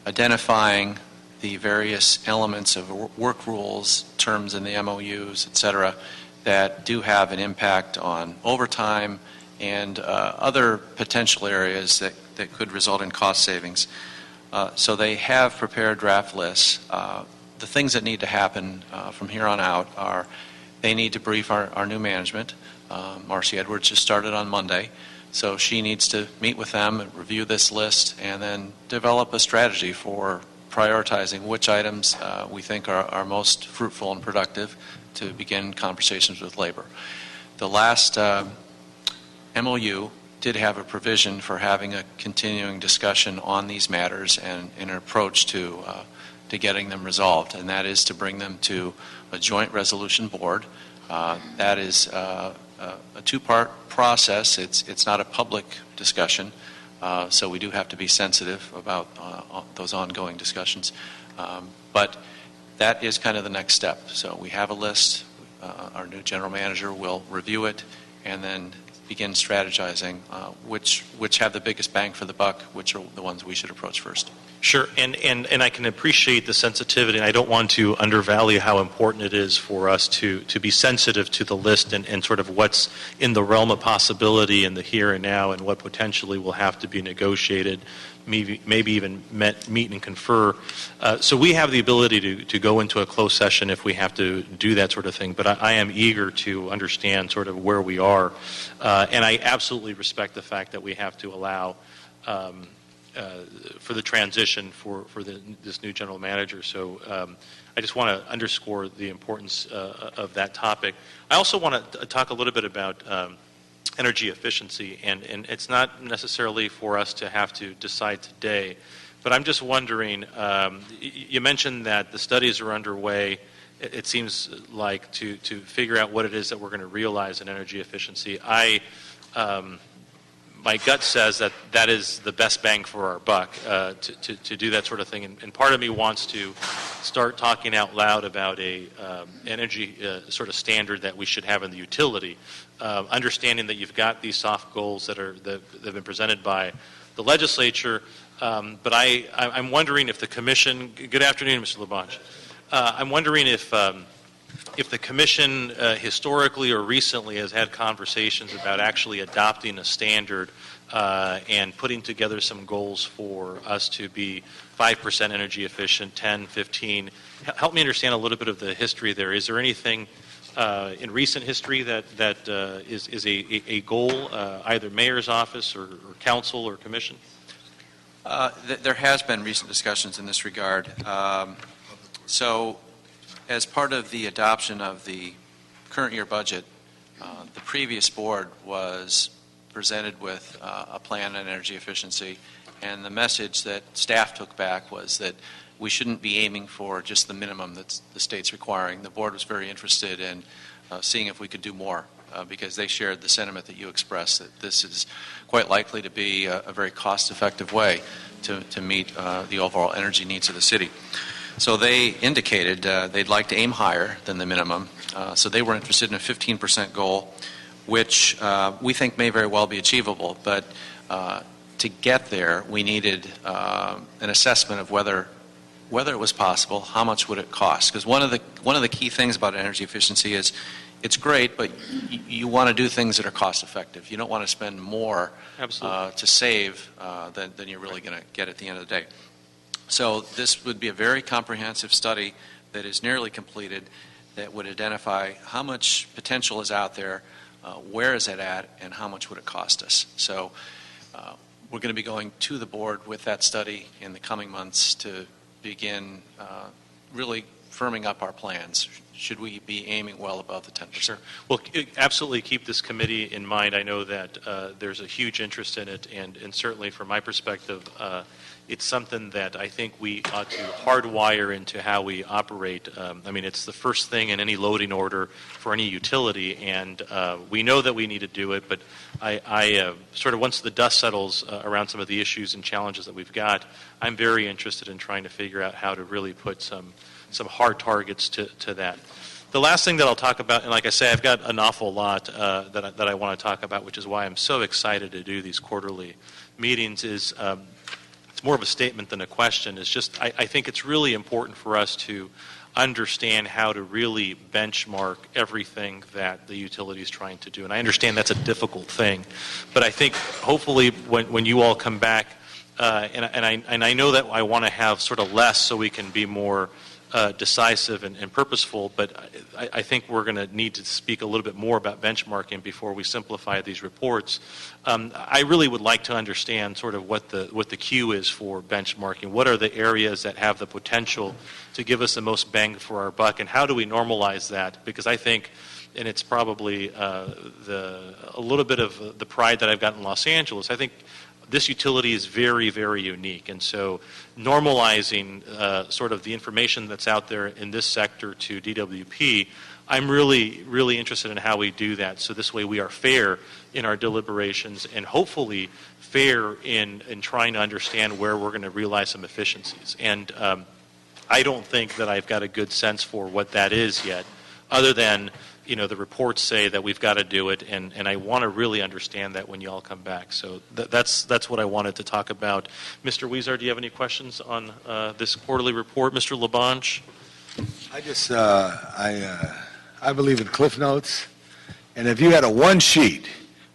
[SPEAKER 3] identifying the various elements of work rules, terms in the MOUs, et cetera, that do have an impact on overtime and other potential areas that could result in cost savings. So they have prepared draft lists. The things that need to happen from here on out are they need to brief our new management. Marcy Edwards just started on Monday, so she needs to meet with them and review this list and then develop a strategy for prioritizing which items we think are most fruitful and productive to begin conversations with labor. The last MOU did have a provision for having a continuing discussion on these matters and an approach to getting them resolved, and that is to bring them to a joint resolution board. That is a two-part process. It's not a public discussion, so we do have to be sensitive about those ongoing discussions. But that is kind of the next step. So we have a list. Our new general manager will review it and then begin strategizing which have the biggest bang for the buck, which are the ones we should approach first.
[SPEAKER 1] Sure, and I can appreciate the sensitivity, and I don't want to undervalue how important it is for us to be sensitive to the list and sort of what's in the realm of possibility in the here and now and what potentially will have to be negotiated, maybe even meet and confer. So we have the ability to go into a closed session if we have to do that sort of thing, but I am eager to understand sort of where we are, and I absolutely respect the fact that we have to allow for the transition for this new general manager. So I just want to underscore the importance of that topic. I also want to talk a little bit about energy efficiency, and it's not necessarily for us to have to decide today, but I'm just wondering, you mentioned that the studies are underway, it seems like, to figure out what it is that we're going to realize in energy efficiency. My gut says that is the best bang for our buck to do that sort of thing. And part of me wants to start talking out loud about a energy sort of standard that we should have in the utility, understanding that you've got these soft goals that have been presented by the legislature. But I'm wondering if the commission. Good afternoon, Mr. LaBonge. I'm wondering if the commission historically or recently has had conversations about actually adopting a standard and putting together some goals for us to be 5% energy efficient, 10, 15. Help me understand a little bit of the history there. Is there anything in recent history that is a goal, either mayor's office or council or commission?
[SPEAKER 3] There has been recent discussions in this regard. So as part of the adoption of the current year budget, the previous board was presented with a plan on energy efficiency, and the message that staff took back was that we shouldn't be aiming for just the minimum that the state's requiring. The board was very interested in seeing if we could do more because they shared the sentiment that you expressed, that this is quite likely to be a very cost-effective way to meet the overall energy needs of the city. So they indicated they'd like to aim higher than the minimum. So they were interested in a 15% goal, which we think may very well be achievable. But to get there, we needed an assessment of whether it was possible, how much would it cost. Because one of the key things about energy efficiency is it's great, but you want to do things that are cost effective. You don't want to spend more to save than you're really going to get at the end of the day. So this would be a very comprehensive study that is nearly completed that would identify how much potential is out there, where is it at, and how much would it cost us. So we're going to be going to the board with that study in the coming months to begin really firming up our plans. Should we be aiming well above the 10%?
[SPEAKER 1] Sure. Well, absolutely keep this committee in mind. I know that there's a huge interest in it, and certainly from my perspective, it's something that I think we ought to hardwire into how we operate. I mean, it's the first thing in any loading order for any utility, and we know that we need to do it, but I sort of, once the dust settles around some of the issues and challenges that we've got, I'm very interested in trying to figure out how to really put some hard targets to that. The last thing that I'll talk about, and like I say, I've got an awful lot that I want to talk about, which is why I'm so excited to do these quarterly meetings, is it's more of a statement than a question. It's just I think it's really important for us to understand how to really benchmark everything that the utility is trying to do. And I understand that's a difficult thing, but I think hopefully when you all come back, and I know that I want to have sort of less so we can be more decisive and purposeful, but I think we're going to need to speak a little bit more about benchmarking before we simplify these reports. I really would like to understand sort of what the cue is for benchmarking. What are the areas that have the potential to give us the most bang for our buck, and how do we normalize that? Because I think, and it's probably a little bit of the pride that I've got in Los Angeles, I think this utility is very, very unique, and so normalizing sort of the information that's out there in this sector to DWP, I'm really, really interested in how we do that, so this way we are fair in our deliberations and hopefully fair in trying to understand where we're going to realize some efficiencies. And I don't think that I've got a good sense for what that is yet. other than, the reports say that we've got to do it, and I want to really understand that when you all come back. So that's what I wanted to talk about. Mr. Weezer, do you have any questions on this quarterly report? Mr. Labange?
[SPEAKER 8] I just, I believe in Cliff Notes, and if you had a one-sheet,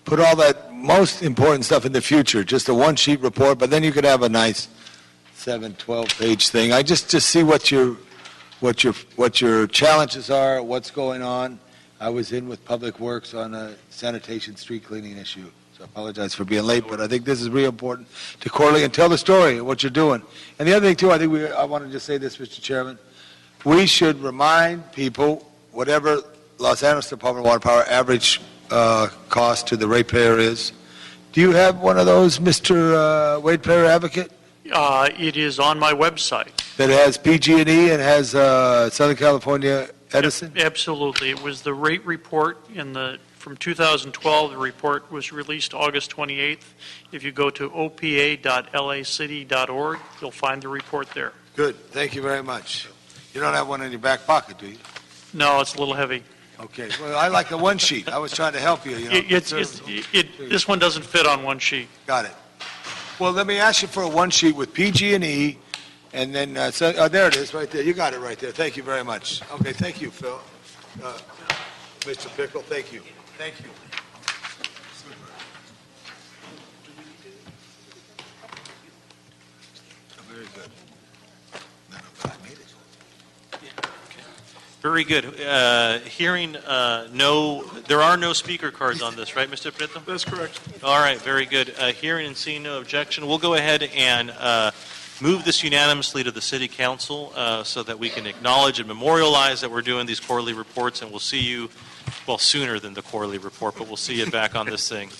[SPEAKER 8] put all that most important stuff in the future, just a one-sheet report, but then you could have a nice 7, 12-page thing. I just see what your challenges are, what's going on. I was in with Public Works on a sanitation street cleaning issue, so I apologize for being late, but I think this is really important to quarterly and tell the story of what you're doing. And the other thing, too, I want to just say this, Mr. Chairman. We should remind people, whatever Los Angeles Department of Water Power average cost to the ratepayer is. Do you have one of those, Mr. Ratepayer Advocate?
[SPEAKER 4] It is on my website.
[SPEAKER 8] That has PG&E and has Southern California Edison?
[SPEAKER 4] Absolutely. It was the rate report from 2012. The report was released August 28th. If you go to opa.lacity.org, you'll find the report there.
[SPEAKER 8] Good. Thank you very much. You don't have one in your back pocket, do you?
[SPEAKER 4] No, it's a little heavy.
[SPEAKER 8] Okay. Well, I like the one sheet. I was trying to help you.
[SPEAKER 4] This one doesn't fit on one sheet.
[SPEAKER 8] Got it. Well, let me ask you for a one sheet with PG&E, and then, there it is, right there. You got it right there. Thank you very much. Okay, thank you, Phil. Mr. Pickle, thank you. Thank you. Very good.
[SPEAKER 1] Very good. Hearing there are no speaker cards on this, right, Mr. Prieto?
[SPEAKER 4] That's correct.
[SPEAKER 1] All right, very good. Hearing and seeing no objection, we'll go ahead and move this unanimously to the City Council so that we can acknowledge and memorialize that we're doing these quarterly reports, and we'll see you, well, sooner than the quarterly report, but we'll see you back on this thing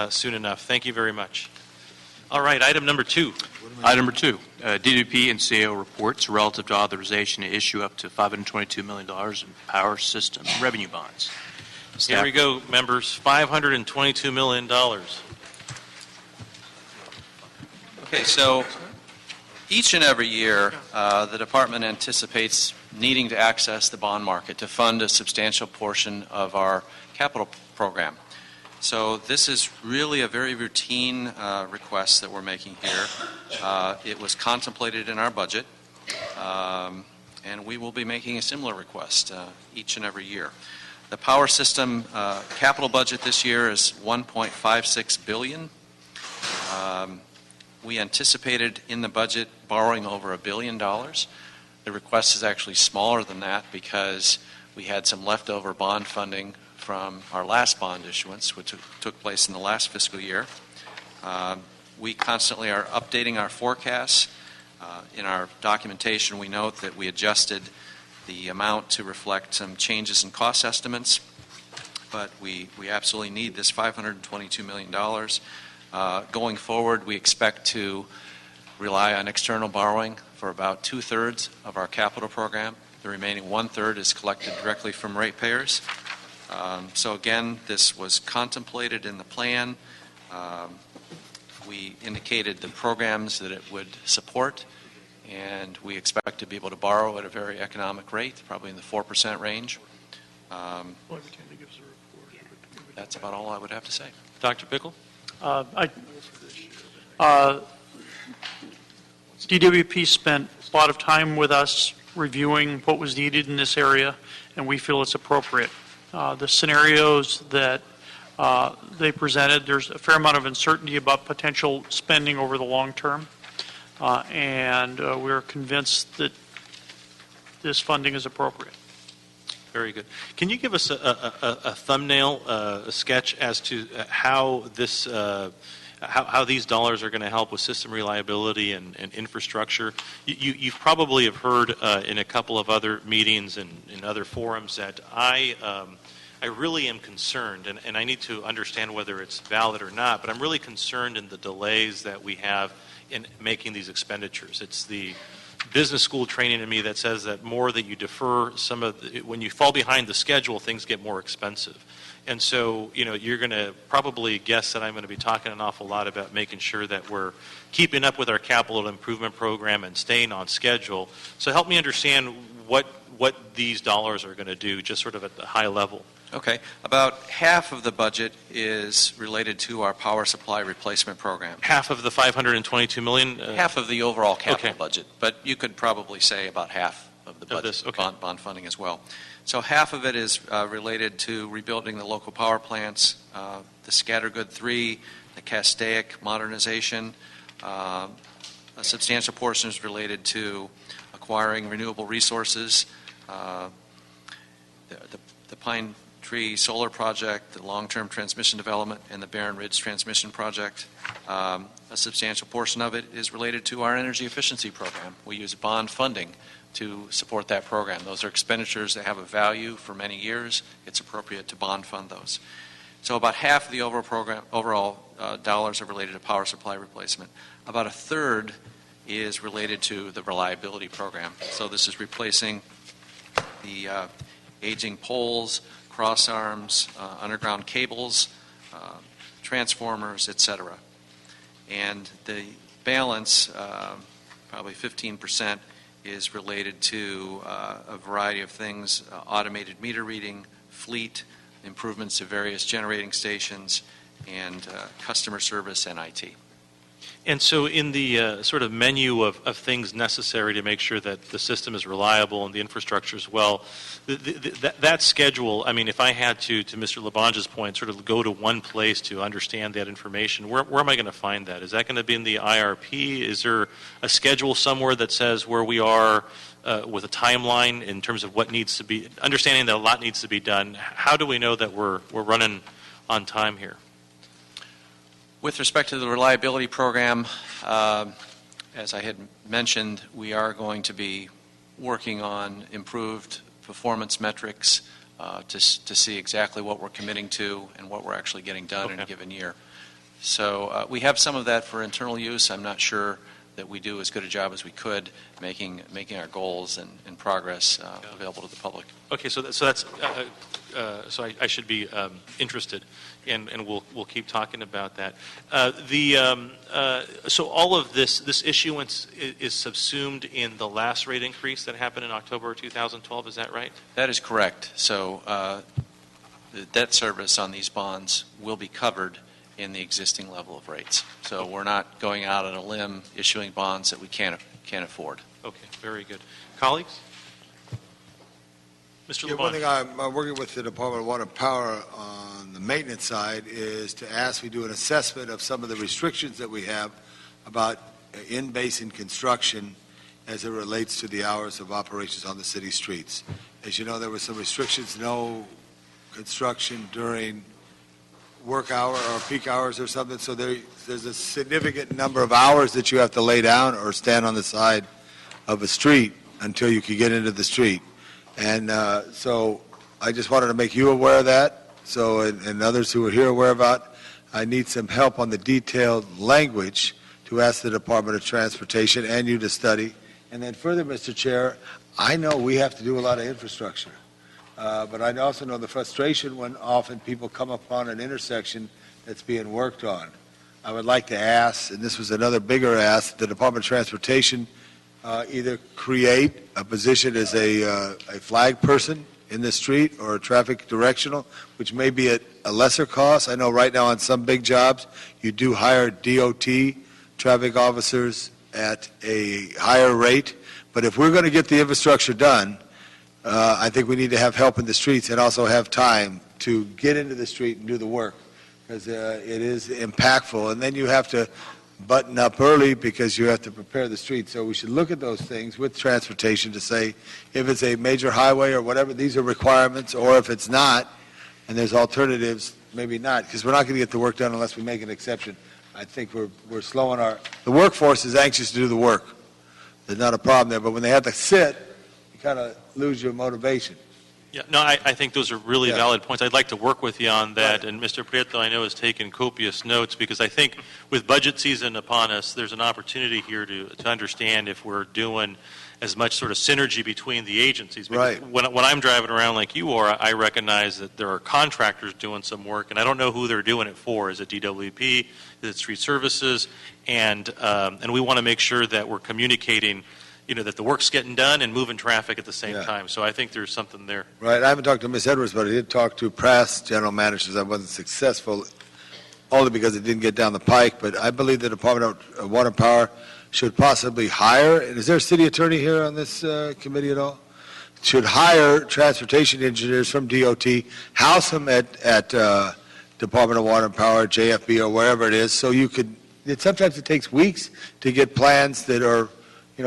[SPEAKER 1] soon enough. Thank you very much. All right, item number 2.
[SPEAKER 2] Item number 2, DWP and CAO reports relative to authorization to issue up to $522 million in power system revenue bonds.
[SPEAKER 1] Here we go, members. $522 million.
[SPEAKER 3] Okay, so each and every year, the department anticipates needing to access the bond market to fund a substantial portion of our capital program. So this is really a very routine request that we're making here. It was contemplated in our budget, and we will be making a similar request each and every year. The power system capital budget this year is $1.56 billion. We anticipated in the budget borrowing over $1 billion. The request is actually smaller than that because we had some leftover bond funding from our last bond issuance, which took place in the last fiscal year. We constantly are updating our forecasts. In our documentation, we note that we adjusted the amount to reflect some changes in cost estimates, but we absolutely need this $522 million. Going forward, we expect to rely on external borrowing for about 2/3 of our capital program. The remaining 1/3 is collected directly from ratepayers. So again, this was contemplated in the plan. We indicated the programs that it would support, and we expect to be able to borrow at a very economic rate, probably in the 4% range. That's about all I would have to say.
[SPEAKER 1] Dr. Pickle?
[SPEAKER 4] DWP spent a lot of time with us reviewing what was needed in this area, and we feel it's appropriate. The scenarios that they presented, there's a fair amount of uncertainty about potential spending over the long term, and we're convinced that this funding is appropriate.
[SPEAKER 1] Very good. Can you give us a thumbnail, a sketch as to how this, how these dollars are going to help with system reliability and infrastructure? You probably have heard in a couple of other meetings and in other forums that I really am concerned, and I need to understand whether it's valid or not, but I'm really concerned in the delays that we have in making these expenditures. It's the business school training to me that says that more that you defer some of when you fall behind the schedule, things get more expensive. And so, you're going to probably guess that I'm going to be talking an awful lot about making sure that we're keeping up with our capital improvement program and staying on schedule. So help me understand what these dollars are going to do, just sort of at the high level.
[SPEAKER 3] Okay. About half of the budget is related to our power supply replacement program.
[SPEAKER 1] Half of the $522 million?
[SPEAKER 3] Half of the overall capital
[SPEAKER 1] Okay.
[SPEAKER 3] budget, but you could probably say about half of the budget,
[SPEAKER 1] this, okay.
[SPEAKER 3] bond funding as well. So half of it is related to rebuilding the local power plants, the Scattergood 3, the Castaic modernization. A substantial portion is related to acquiring renewable resources, the Pine Tree Solar Project, the long-term transmission development, and the Barren Ridge Transmission Project. A substantial portion of it is related to our energy efficiency program. We use bond funding to support that program. Those are expenditures that have a value for many years. It's appropriate to bond fund those. So about half of the overall dollars are related to power supply replacement. About a third is related to the reliability program. So this is replacing the aging poles, cross arms, underground cables, transformers, etc. And the balance, probably 15%, is related to a variety of things: automated meter reading, fleet, improvements to various generating stations, and customer service and IT.
[SPEAKER 1] And so in the sort of menu of things necessary to make sure that the system is reliable and the infrastructure as well, that schedule, I mean, if I had to Mr. Labange's point, sort of go to one place to understand that information, where am I going to find that? Is that going to be in the IRP? Is there a schedule somewhere that says where we are with a timeline in terms of what needs to be, understanding that a lot needs to be done? How do we know that we're running on time here?
[SPEAKER 3] With respect to the reliability program, as I had mentioned, we are going to be working on improved performance metrics to see exactly what we're committing to and what we're actually getting done in a given year. So we have some of that for internal use. I'm not sure that we do as good a job as we could making our goals and progress available to the public.
[SPEAKER 1] Okay, so that's so I should be interested, and we'll keep talking about that. So all of this issuance is subsumed in the last rate increase that happened in October 2012. Is that right?
[SPEAKER 3] That is correct. So the debt service on these bonds will be covered in the existing level of rates. So we're not going out on a limb issuing bonds that we can't afford.
[SPEAKER 1] Okay, very good. Colleagues? Mr.
[SPEAKER 8] Yeah, one
[SPEAKER 1] Labange.
[SPEAKER 8] thing I'm working with the Department of Water and Power on the maintenance side is to ask we do an assessment of some of the restrictions that we have about in-basin construction as it relates to the hours of operations on the city streets. As you know, there were some restrictions, no construction during work hour or peak hours or something, so there's a significant number of hours that you have to lay down or stand on the side of a street until you can get into the street. And so I just wanted to make you aware of that, so and others who are here aware about. I need some help on the detailed language to ask the Department of Transportation and you to study. And then further, Mr. Chair, I know we have to do a lot of infrastructure. But I also know the frustration when often people come upon an intersection that's being worked on. I would like to ask, and this was another bigger ask, the Department of Transportation either create a position as a flag person in the street or a traffic directional, which may be at a lesser cost. I know right now on some big jobs you do hire DOT traffic officers at a higher rate. But if we're going to get the infrastructure done, I think we need to have help in the streets and also have time to get into the street and do the work, because it is impactful. And then you have to button up early because you have to prepare the street. So we should look at those things with transportation to say if it's a major highway or whatever, these are requirements, or if it's not and there's alternatives, maybe not, because we're not going to get the work done unless we make an exception. I think we're slowing the workforce is anxious to do the work. There's not a problem there, but when they have to sit, kind of lose your motivation.
[SPEAKER 1] Yeah, no, I think those are really
[SPEAKER 8] Yeah.
[SPEAKER 1] valid points. I'd like to work with you on that,
[SPEAKER 8] Right.
[SPEAKER 1] and Mr. Prieto, I know, has taken copious notes, because I think with budget season upon us, there's an opportunity here to understand if we're doing as much sort of synergy between the agencies. Because
[SPEAKER 8] Right.
[SPEAKER 1] when I'm driving around like you are, I recognize that there are contractors doing some work, and I don't know who they're doing it for. Is it DWP? Is it Street Services? And we want to make sure that we're communicating, that the work's getting done and moving traffic at the same
[SPEAKER 8] Yeah.
[SPEAKER 1] time. So I think there's something there.
[SPEAKER 8] Right, I haven't talked to Ms. Edwards, but I did talk to past general managers. I wasn't successful, only because it didn't get down the pike, but I believe the Department of Water and Power should possibly hire, and is there a city attorney here on this committee at all? Should hire transportation engineers from DOT, house them at Department of Water and Power, JFB, or wherever it is, so you could, sometimes it takes weeks to get plans that are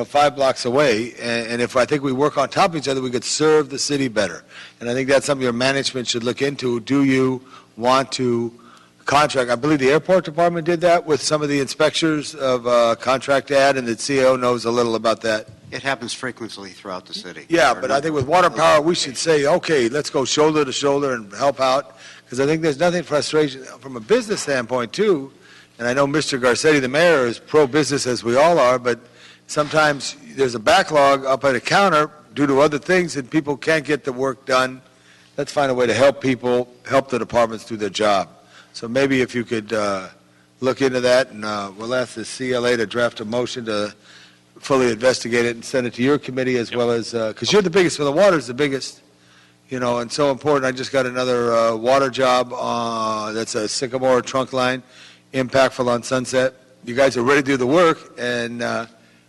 [SPEAKER 8] 5 blocks away, and if I think we work on top of each other, we could serve the city better. And I think that's something your management should look into. Do you want to contract? I believe the airport department did that with some of the inspectors of contract ad, and the CEO knows a little about that.
[SPEAKER 9] It happens frequently throughout the city.
[SPEAKER 8] Yeah, but I think with water and power, we should say, okay, let's go shoulder to shoulder and help out, because I think there's nothing frustration from a business standpoint, too. And I know Mr. Garcetti, the mayor, is pro-business, as we all are, but sometimes there's a backlog up at a counter due to other things, and people can't get the work done. Let's find a way to help people, help the departments do their job. So maybe if you could look into that, and we'll ask the CLA to draft a motion to fully investigate it and send it to your committee, as well as, because you're the biggest, the water's the biggest, and so important. I just got another water job that's a Sycamore trunk line, impactful on Sunset. You guys are ready to do the work, and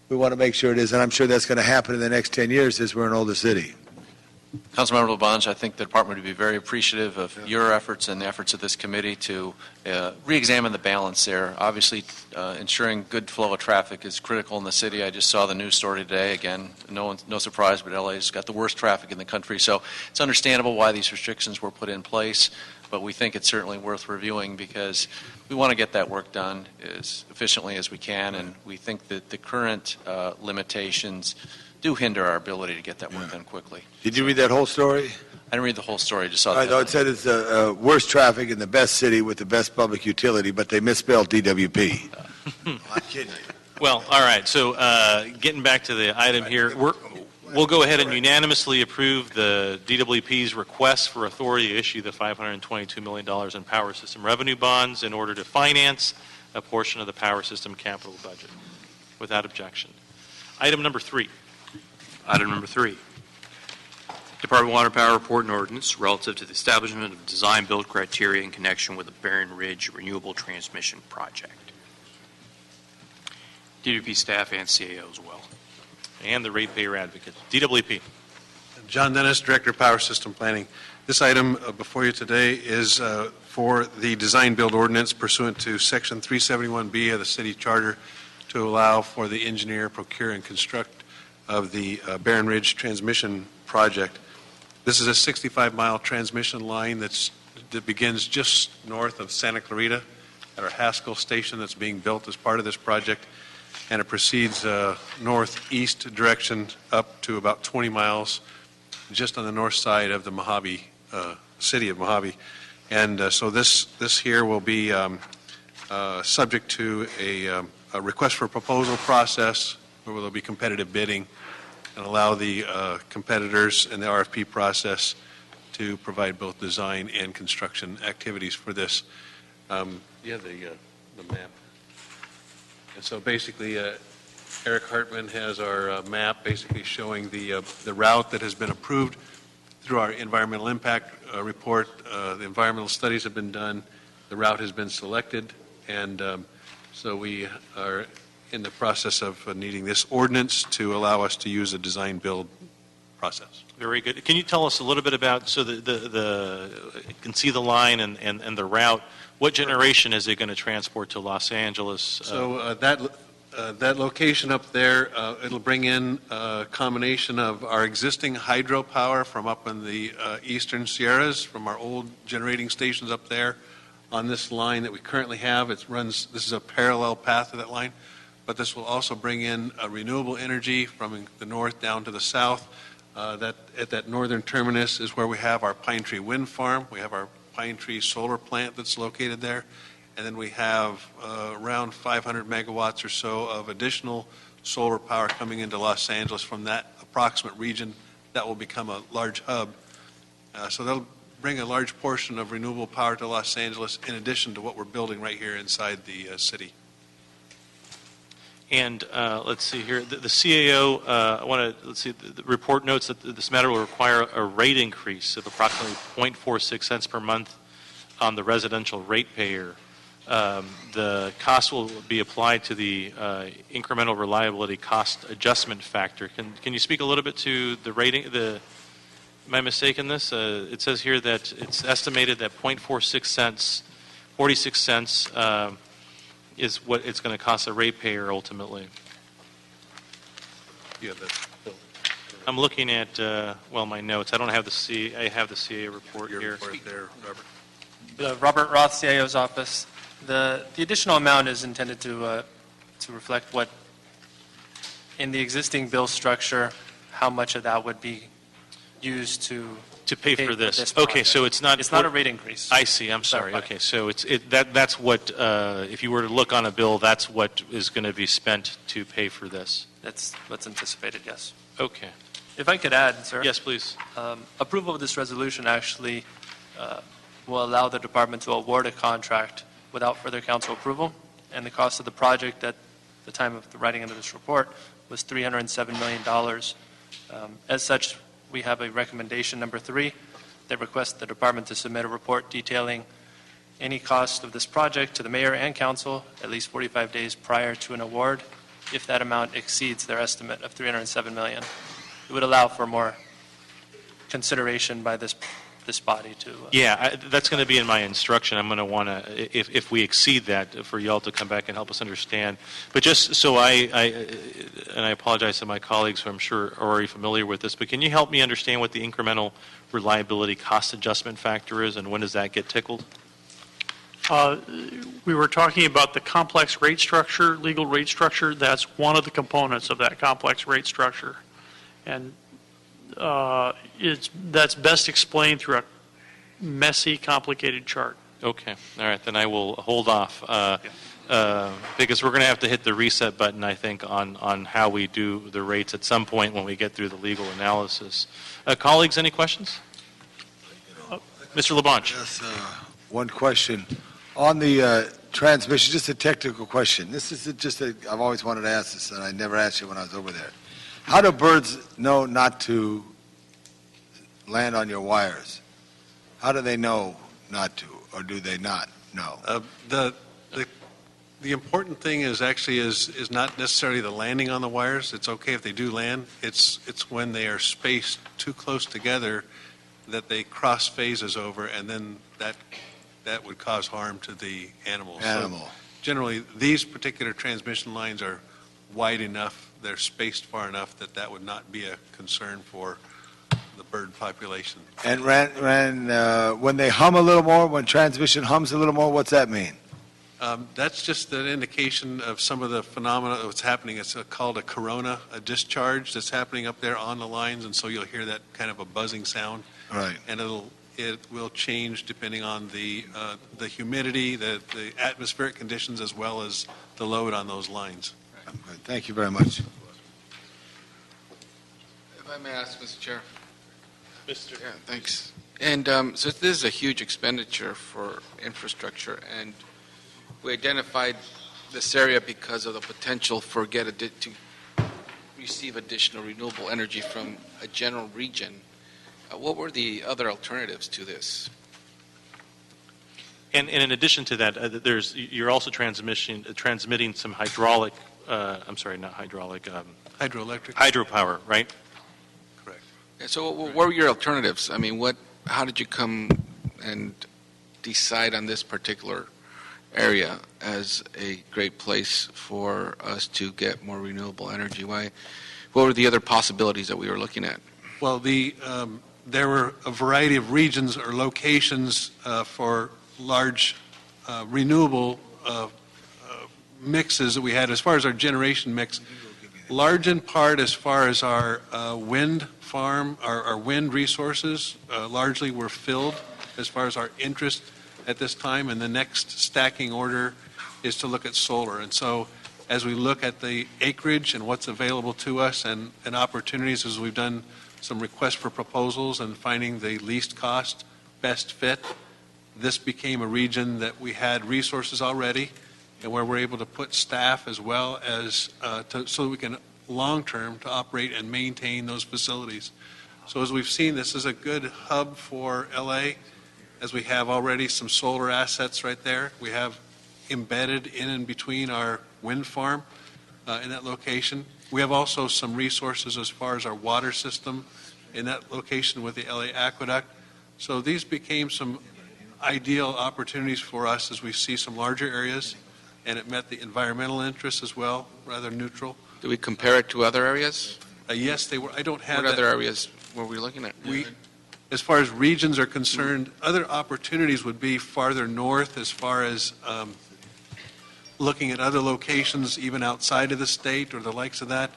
[SPEAKER 8] we want to make sure it is, and I'm sure that's going to happen in the next 10 years as we're an older city.
[SPEAKER 3] Councilmember Labange, I think the department would be very appreciative of your efforts and the efforts of this committee to re-examine the balance there. Obviously, ensuring good flow of traffic is critical in the city. I just saw the news story today. Again, no surprise, but LA's got the worst traffic in the country. So it's understandable why these restrictions were put in place, but we think it's certainly worth reviewing because we want to get that work done as efficiently as we can, and we think that the current limitations do hinder our ability to get that work done quickly.
[SPEAKER 8] Did you read that whole story?
[SPEAKER 3] I didn't read the whole story, just saw
[SPEAKER 8] I
[SPEAKER 3] the
[SPEAKER 8] know it said it's the worst traffic in the best city with the best public utility, but they misspelled DWP. I'm kidding you.
[SPEAKER 1] Well, all right, so getting back to the item here, we'll go ahead and unanimously approve the DWP's request for authority to issue the $522 million in power system revenue bonds in order to finance a portion of the power system capital budget, without objection. Item number 3.
[SPEAKER 2] Item number 3, Department of Water Power Report and Ordinance relative to the establishment of design-build criteria in connection with the Barron Ridge Renewable Transmission Project. DWP staff and CAO as well.
[SPEAKER 1] And the ratepayer advocate. DWP.
[SPEAKER 10] John Dennis, Director of Power System Planning. This item before you today is for the design-build ordinance pursuant to Section 371B of the City Charter to allow for the engineer, procure, and construct of the Barron Ridge Transmission Project. This is a 65-mile transmission line that begins just north of Santa Clarita at our Haskell station that's being built as part of this project, and it proceeds northeast direction up to about 20 miles just on the north side of the Mojave, city of Mojave. And so this here will be subject to a request for proposal process where there'll be competitive bidding and allow the competitors in the RFP process to provide both design and construction activities for this. You have the map. And so basically, Eric Hartman has our map basically showing the route that has been approved through our environmental impact report. The environmental studies have been done. The route has been selected. And so we are in the process of needing this ordinance to allow us to use a design-build process.
[SPEAKER 1] Very good. Can you tell us a little bit about, so you can see the line and the route, what generation is it going to transport to Los Angeles?
[SPEAKER 10] So that location up there, it'll bring in a combination of our existing hydropower from up in the eastern Sierras, from our old generating stations up there on this line that we currently have. This is a parallel path to that line, but this will also bring in renewable energy from the north down to the south. At that northern terminus is where we have our Pine Tree Wind Farm. We have our Pine Tree Solar Plant that's located there. And then we have around 500 megawatts or so of additional solar power coming into Los Angeles from that approximate region. That will become a large hub. So that'll bring a large portion of renewable power to Los Angeles in addition to what we're building right here inside the city.
[SPEAKER 1] And let's see here, the CAO, let's see, the report notes that this matter will require a rate increase of approximately 0.46 cents per month on the residential ratepayer. The cost will be applied to the incremental reliability cost adjustment factor. Can you speak a little bit to the rating? Am I mistaken this? It says here that it's estimated that 0.46 cents, 46 cents is what it's going to cost a ratepayer ultimately.
[SPEAKER 10] You have that, Phil.
[SPEAKER 1] I'm looking at my notes. I don't have I have the CAO report
[SPEAKER 10] Your
[SPEAKER 1] here.
[SPEAKER 10] report there, Robert.
[SPEAKER 11] Robert Roth, CIO's office. The additional amount is intended to reflect what, in the existing bill structure, how much of that would be used to
[SPEAKER 1] pay for this. Okay,
[SPEAKER 11] project.
[SPEAKER 1] so it's not
[SPEAKER 11] a rate increase.
[SPEAKER 1] I see. I'm sorry. Okay, so that's what if you were to look on a bill, that's what is going to be spent to pay for this.
[SPEAKER 11] That's what's anticipated. Yes.
[SPEAKER 1] Okay.
[SPEAKER 11] If I could add, sir.
[SPEAKER 1] Yes, please.
[SPEAKER 11] Approval of this resolution actually will allow the department to award a contract without further council approval, and the cost of the project at the time of the writing of this report was $307 million. As such, we have a recommendation number 3 that requests the department to submit a report detailing any cost of this project to the mayor and council at least 45 days prior to an award if that amount exceeds their estimate of $307 million. It would allow for more consideration by this body to...
[SPEAKER 1] that's going to be in my instruction. I'm going to want to, if we exceed that, for y'all to come back and help us understand. But just so and I apologize to my colleagues who I'm sure are already familiar with this, but can you help me understand what the incremental reliability cost adjustment factor is and when does that get tickled?
[SPEAKER 4] We were talking about the complex rate structure, legal rate structure. That's one of the components of that complex rate structure. And that's best explained through a messy, complicated chart.
[SPEAKER 1] Okay. All right. Then I will hold off because we're going to have to hit the reset button, I think, on how we do the rates at some point when we get through the legal analysis. Colleagues, any questions? Mr. LeBlanche.
[SPEAKER 8] Yes, one question. On the transmission, just a technical question. This is I've always wanted to ask this, and I never asked you when I was over there. How do birds know not to land on your wires? How do they know not to, or do they not know?
[SPEAKER 10] The important thing is not necessarily the landing on the wires. It's okay if they do land. It's when they are spaced too close together that they cross phases over, and then that would cause harm to the animals. So generally, these particular transmission lines are wide enough, they're spaced far enough that would not be a concern for the bird population.
[SPEAKER 8] And when they hum a little more, when transmission hums a little more, what's that mean?
[SPEAKER 10] That's just an indication of some of the phenomena of what's happening. It's called a corona, a discharge that's happening up there on the lines, and so you'll hear that kind of a buzzing sound.
[SPEAKER 8] Right.
[SPEAKER 10] And it will change depending on the humidity, the atmospheric conditions, as well as the load on those lines.
[SPEAKER 8] Thank you very much.
[SPEAKER 5] If I may ask, Mr. Chair.
[SPEAKER 1] Mr.
[SPEAKER 5] Yeah, thanks. And so this is a huge expenditure for infrastructure, and we identified this area because of the potential for to receive additional renewable energy from a general region. What were the other alternatives to this?
[SPEAKER 1] And in addition to that, you're also transmitting some hydraulic. I'm sorry, not hydraulic.
[SPEAKER 10] Hydroelectric.
[SPEAKER 1] Hydropower, right?
[SPEAKER 10] Correct.
[SPEAKER 5] Yeah, so what were your alternatives? I mean, how did you come and decide on this particular area as a great place for us to get more renewable energy? What were the other possibilities that we were looking at?
[SPEAKER 10] Well, there were a variety of regions or locations for large renewable mixes that we had as far as our generation mix. Large in part as far as our wind farm, our wind resources largely were filled as far as our interest at this time, and the next stacking order is to look at solar. And so as we look at the acreage and what's available to us and opportunities as we've done some requests for proposals and finding the least cost, best fit, this became a region that we had resources already and where we're able to put staff as well as so that we can long-term to operate and maintain those facilities. So as we've seen, this is a good hub for LA, as we have already some solar assets right there. We have embedded in and between our wind farm in that location. We have also some resources as far as our water system in that location with the LA Aqueduct. So these became some ideal opportunities for us as we see some larger areas, and it met the environmental interests as well, rather neutral.
[SPEAKER 5] Do we compare it to other areas?
[SPEAKER 10] Yes, they were. I don't have
[SPEAKER 5] What
[SPEAKER 10] that.
[SPEAKER 5] other areas were we looking at?
[SPEAKER 10] As far as regions are concerned, other opportunities would be farther north as far as looking at other locations even outside of the state or the likes of that.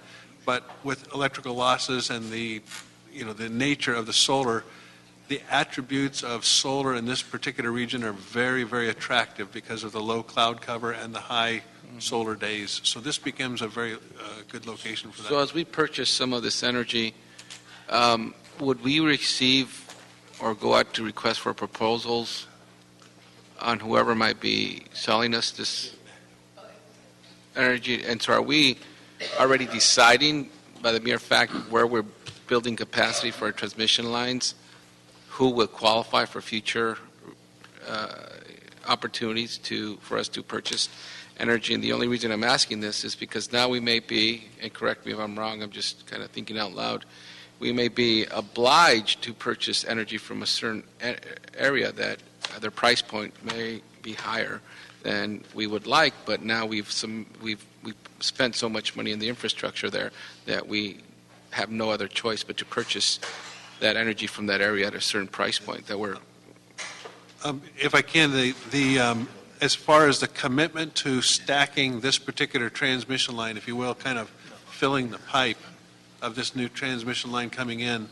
[SPEAKER 10] But with electrical losses and the nature of the solar, the attributes of solar in this particular region are very, very attractive because of the low cloud cover and the high solar days. So this becomes a very good location for that.
[SPEAKER 5] So as we purchase some of this energy, would we receive or go out to request for proposals on whoever might be selling us this energy? And so are we already deciding by the mere fact where we're building capacity for our transmission lines, who will qualify for future opportunities for us to purchase energy? And the only reason I'm asking this is because now we may be, and correct me if I'm wrong, I'm just kind of thinking out loud, we may be obliged to purchase energy from a certain area that their price point may be higher than we would like, but now we've spent so much money in the infrastructure there that we have no other choice but to purchase that energy from that area at a certain price point that we're...
[SPEAKER 10] If I can, as far as the commitment to stacking this particular transmission line, if you will, kind of filling the pipe of this new transmission line coming in,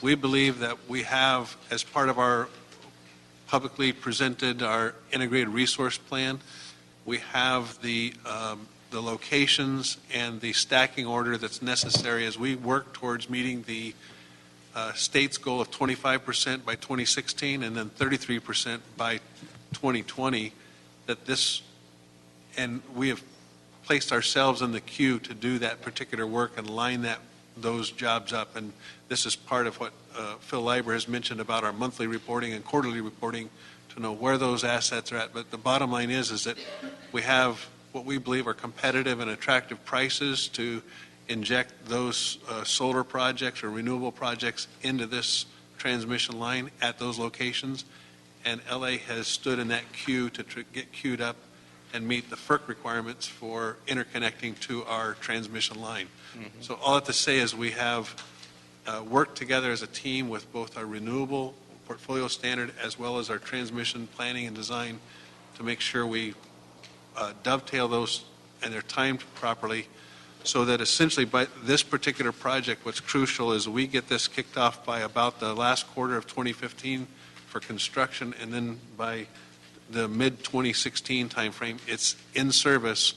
[SPEAKER 10] we believe that we have, as part of our publicly presented, our integrated resource plan, we have the locations and the stacking order that's necessary as we work towards meeting the state's goal of 25% by 2016 and then 33% by 2020, and we have placed ourselves in the queue to do that particular work and line those jobs up. And this is part of what Phil Leiber has mentioned about our monthly reporting and quarterly reporting to know where those assets are at. But the bottom line is that we have what we believe are competitive and attractive prices to inject those solar projects or renewable projects into this transmission line at those locations. And LA has stood in that queue to get queued up and meet the FERC requirements for interconnecting to our transmission line. Mm-hmm. So all I have to say is we have worked together as a team with both our renewable portfolio standard as well as our transmission planning and design to make sure we dovetail those and they're timed properly, so that essentially by this particular project, what's crucial is we get this kicked off by about the last quarter of 2015 for construction, and then by the mid-2016 timeframe, it's in service,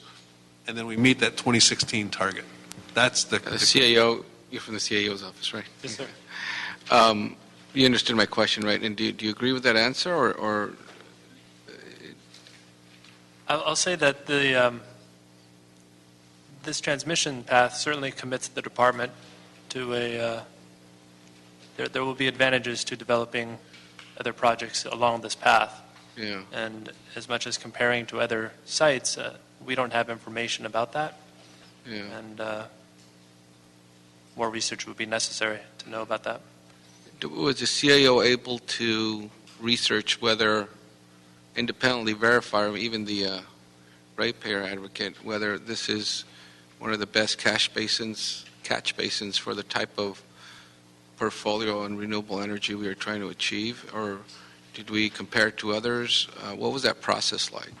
[SPEAKER 10] and then we meet that 2016 target. That's the
[SPEAKER 5] CAO. You're from the CAO's office, right?
[SPEAKER 11] Yes, sir.
[SPEAKER 5] You understood my question, right? And do you agree with that answer, or
[SPEAKER 11] I'll say that this transmission path certainly commits the department to there will be advantages to developing other projects along this path.
[SPEAKER 5] Yeah.
[SPEAKER 11] And as much as comparing to other sites, we don't have information about that.
[SPEAKER 5] Yeah.
[SPEAKER 11] And more research would be necessary to know about that.
[SPEAKER 5] Was the CAO able to research whether, independently verify, or even the ratepayer advocate, whether this is one of the best catch basins for the type of portfolio and renewable energy we are trying to achieve, or did we compare it to others? What was that process like?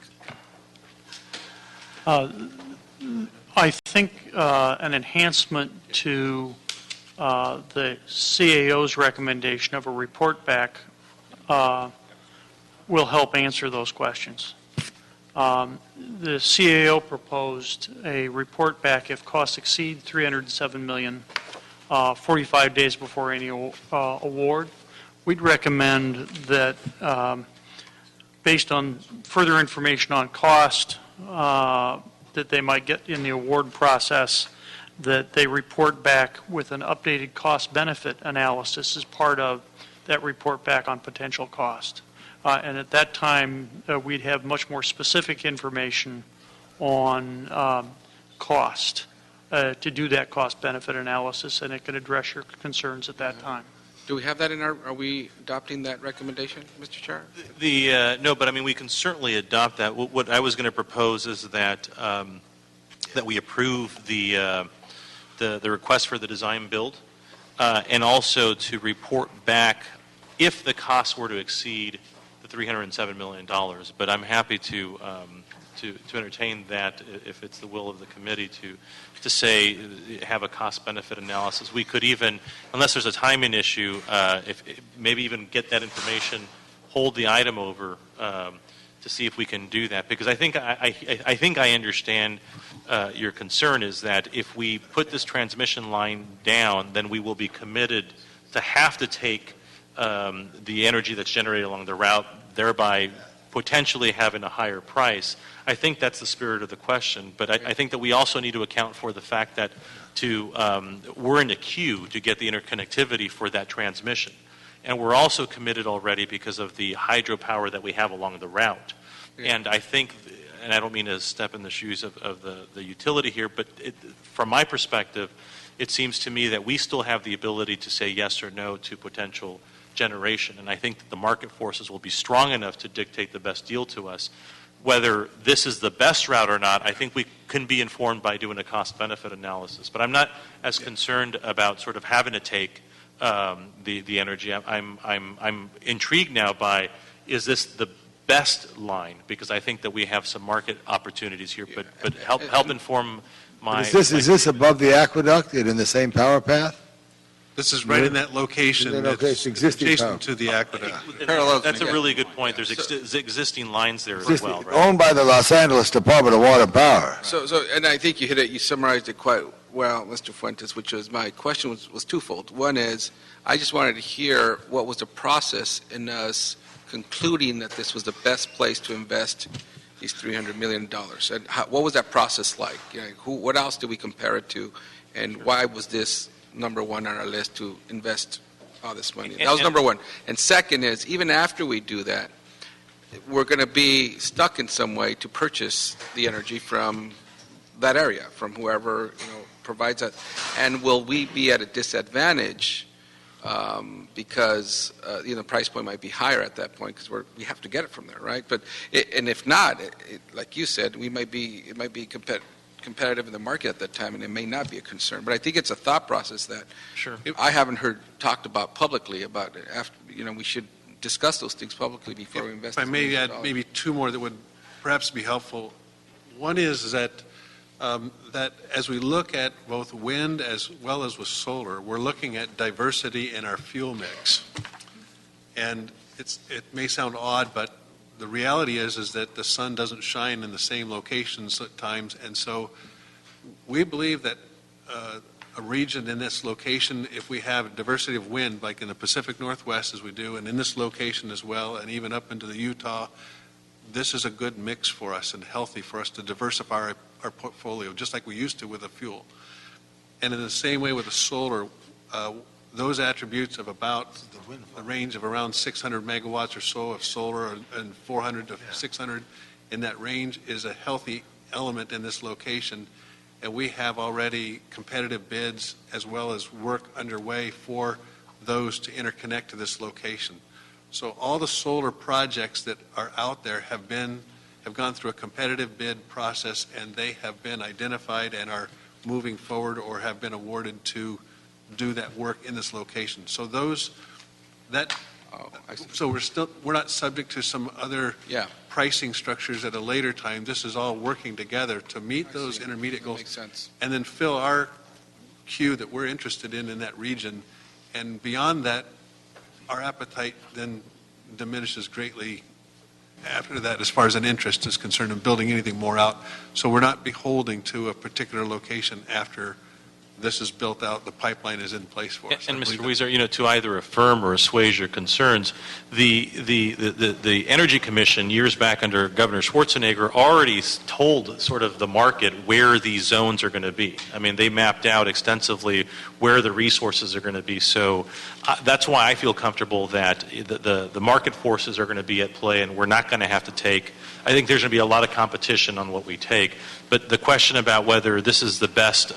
[SPEAKER 4] I think an enhancement to the CAO's recommendation of a report back will help answer those questions. the CAO proposed a report back if costs exceed $307 million, 45 days before any award. We'd recommend that, based on further information on cost that they might get in the award process, that they report back with an updated cost-benefit analysis as part of that report back on potential cost. And at that time, we'd have much more specific information on cost to do that cost-benefit analysis, and it can address your concerns at that time.
[SPEAKER 5] Do we have that in our, are we adopting that recommendation, Mr. Chair?
[SPEAKER 1] No, but I mean, we can certainly adopt that. What I was going to propose is that that we approve the request for the design build, and also to report back if the costs were to exceed the $307 million. But I'm happy to entertain that if it's the will of the committee to say have a cost-benefit analysis. We could even, unless there's a timing issue, maybe even get that information, hold the item over to see if we can do that. Because I think I understand your concern is that if we put this transmission line down, then we will be committed to have to take the energy that's generated along the route, thereby potentially having a higher price. I think that's the spirit of the question, but I think that we also need to account for the fact that we're in a queue to get the interconnectivity for that transmission. And we're also committed already because of the hydropower that we have along the route. Yeah. And I think, and I don't mean to step in the shoes of the utility here, but from my perspective, it seems to me that we still have the ability to say yes or no to potential generation. And I think that the market forces will be strong enough to dictate the best deal to us. Whether this is the best route or not, I think we can be informed by doing a cost-benefit analysis. But I'm not as concerned about sort of having to take the energy. I'm intrigued now by, is this the best line? Because I think that we have some market opportunities here. But help inform my.
[SPEAKER 8] Is this above the aqueduct and in the same power path?
[SPEAKER 10] This is right in that location. It's
[SPEAKER 8] existing
[SPEAKER 10] adjacent to the aqueduct.
[SPEAKER 1] That's a really good point. There's existing lines there as well, right?
[SPEAKER 8] Owned by the Los Angeles Department of Water and Power.
[SPEAKER 5] So, and I think you hit it, you summarized it quite well, Mr. Fuentes, which was my question was twofold. One is, I just wanted to hear what was the process in us concluding that this was the best place to invest these $300 million. And what was that process like? You know, what else did we compare it to? And why was this number one on our list to invest all this money? That was number one. And second is, even after we do that, we're going to be stuck in some way to purchase the energy from that area, from whoever provides that. And will we be at a disadvantage because the price point might be higher at that point because we have to get it from there, right? But and if not, like you said, it might be competitive in the market at that time, and it may not be a concern. But I think it's a thought process that I haven't heard talked about publicly about it. After we should discuss those things publicly before we invest.
[SPEAKER 10] If I may add maybe two more that would perhaps be helpful. One is that that as we look at both wind as well as with solar, we're looking at diversity in our fuel mix. And it may sound odd, but the reality is that the sun doesn't shine in the same locations at times, and so we believe that a region in this location, if we have a diversity of wind, like in the Pacific Northwest as we do, and in this location as well, and even up into the Utah, this is a good mix for us and healthy for us to diversify our portfolio, just like we used to with the fuel. And in the same way with the solar, those attributes of about the range of around 600 megawatts or so of solar and 400 to 600 in that range is a healthy element in this location. And we have already competitive bids as well as work underway for those to interconnect to this location. So all the solar projects that are out there have gone through a competitive bid process, and they have been identified and are moving forward or have been awarded to do that work in this location. So we're not subject to some other pricing structures at a later time. This is all working together to meet those intermediate goals.
[SPEAKER 5] Makes sense.
[SPEAKER 10] And then fill our queue that we're interested in that region. And beyond that, our appetite then diminishes greatly after that as far as an interest is concerned in building anything more out. So we're not beholding to a particular location after this is built out, the pipeline is in place for us.
[SPEAKER 1] And Mr. Weezer, to either affirm or assuage your concerns, the Energy Commission years back under Governor Schwarzenegger already told sort of the market where these zones are going to be. I mean, they mapped out extensively where the resources are going to be. So that's why I feel comfortable that the market forces are going to be at play, and we're not going to have to take. I think there's going to be a lot of competition on what we take. But the question about whether this is the best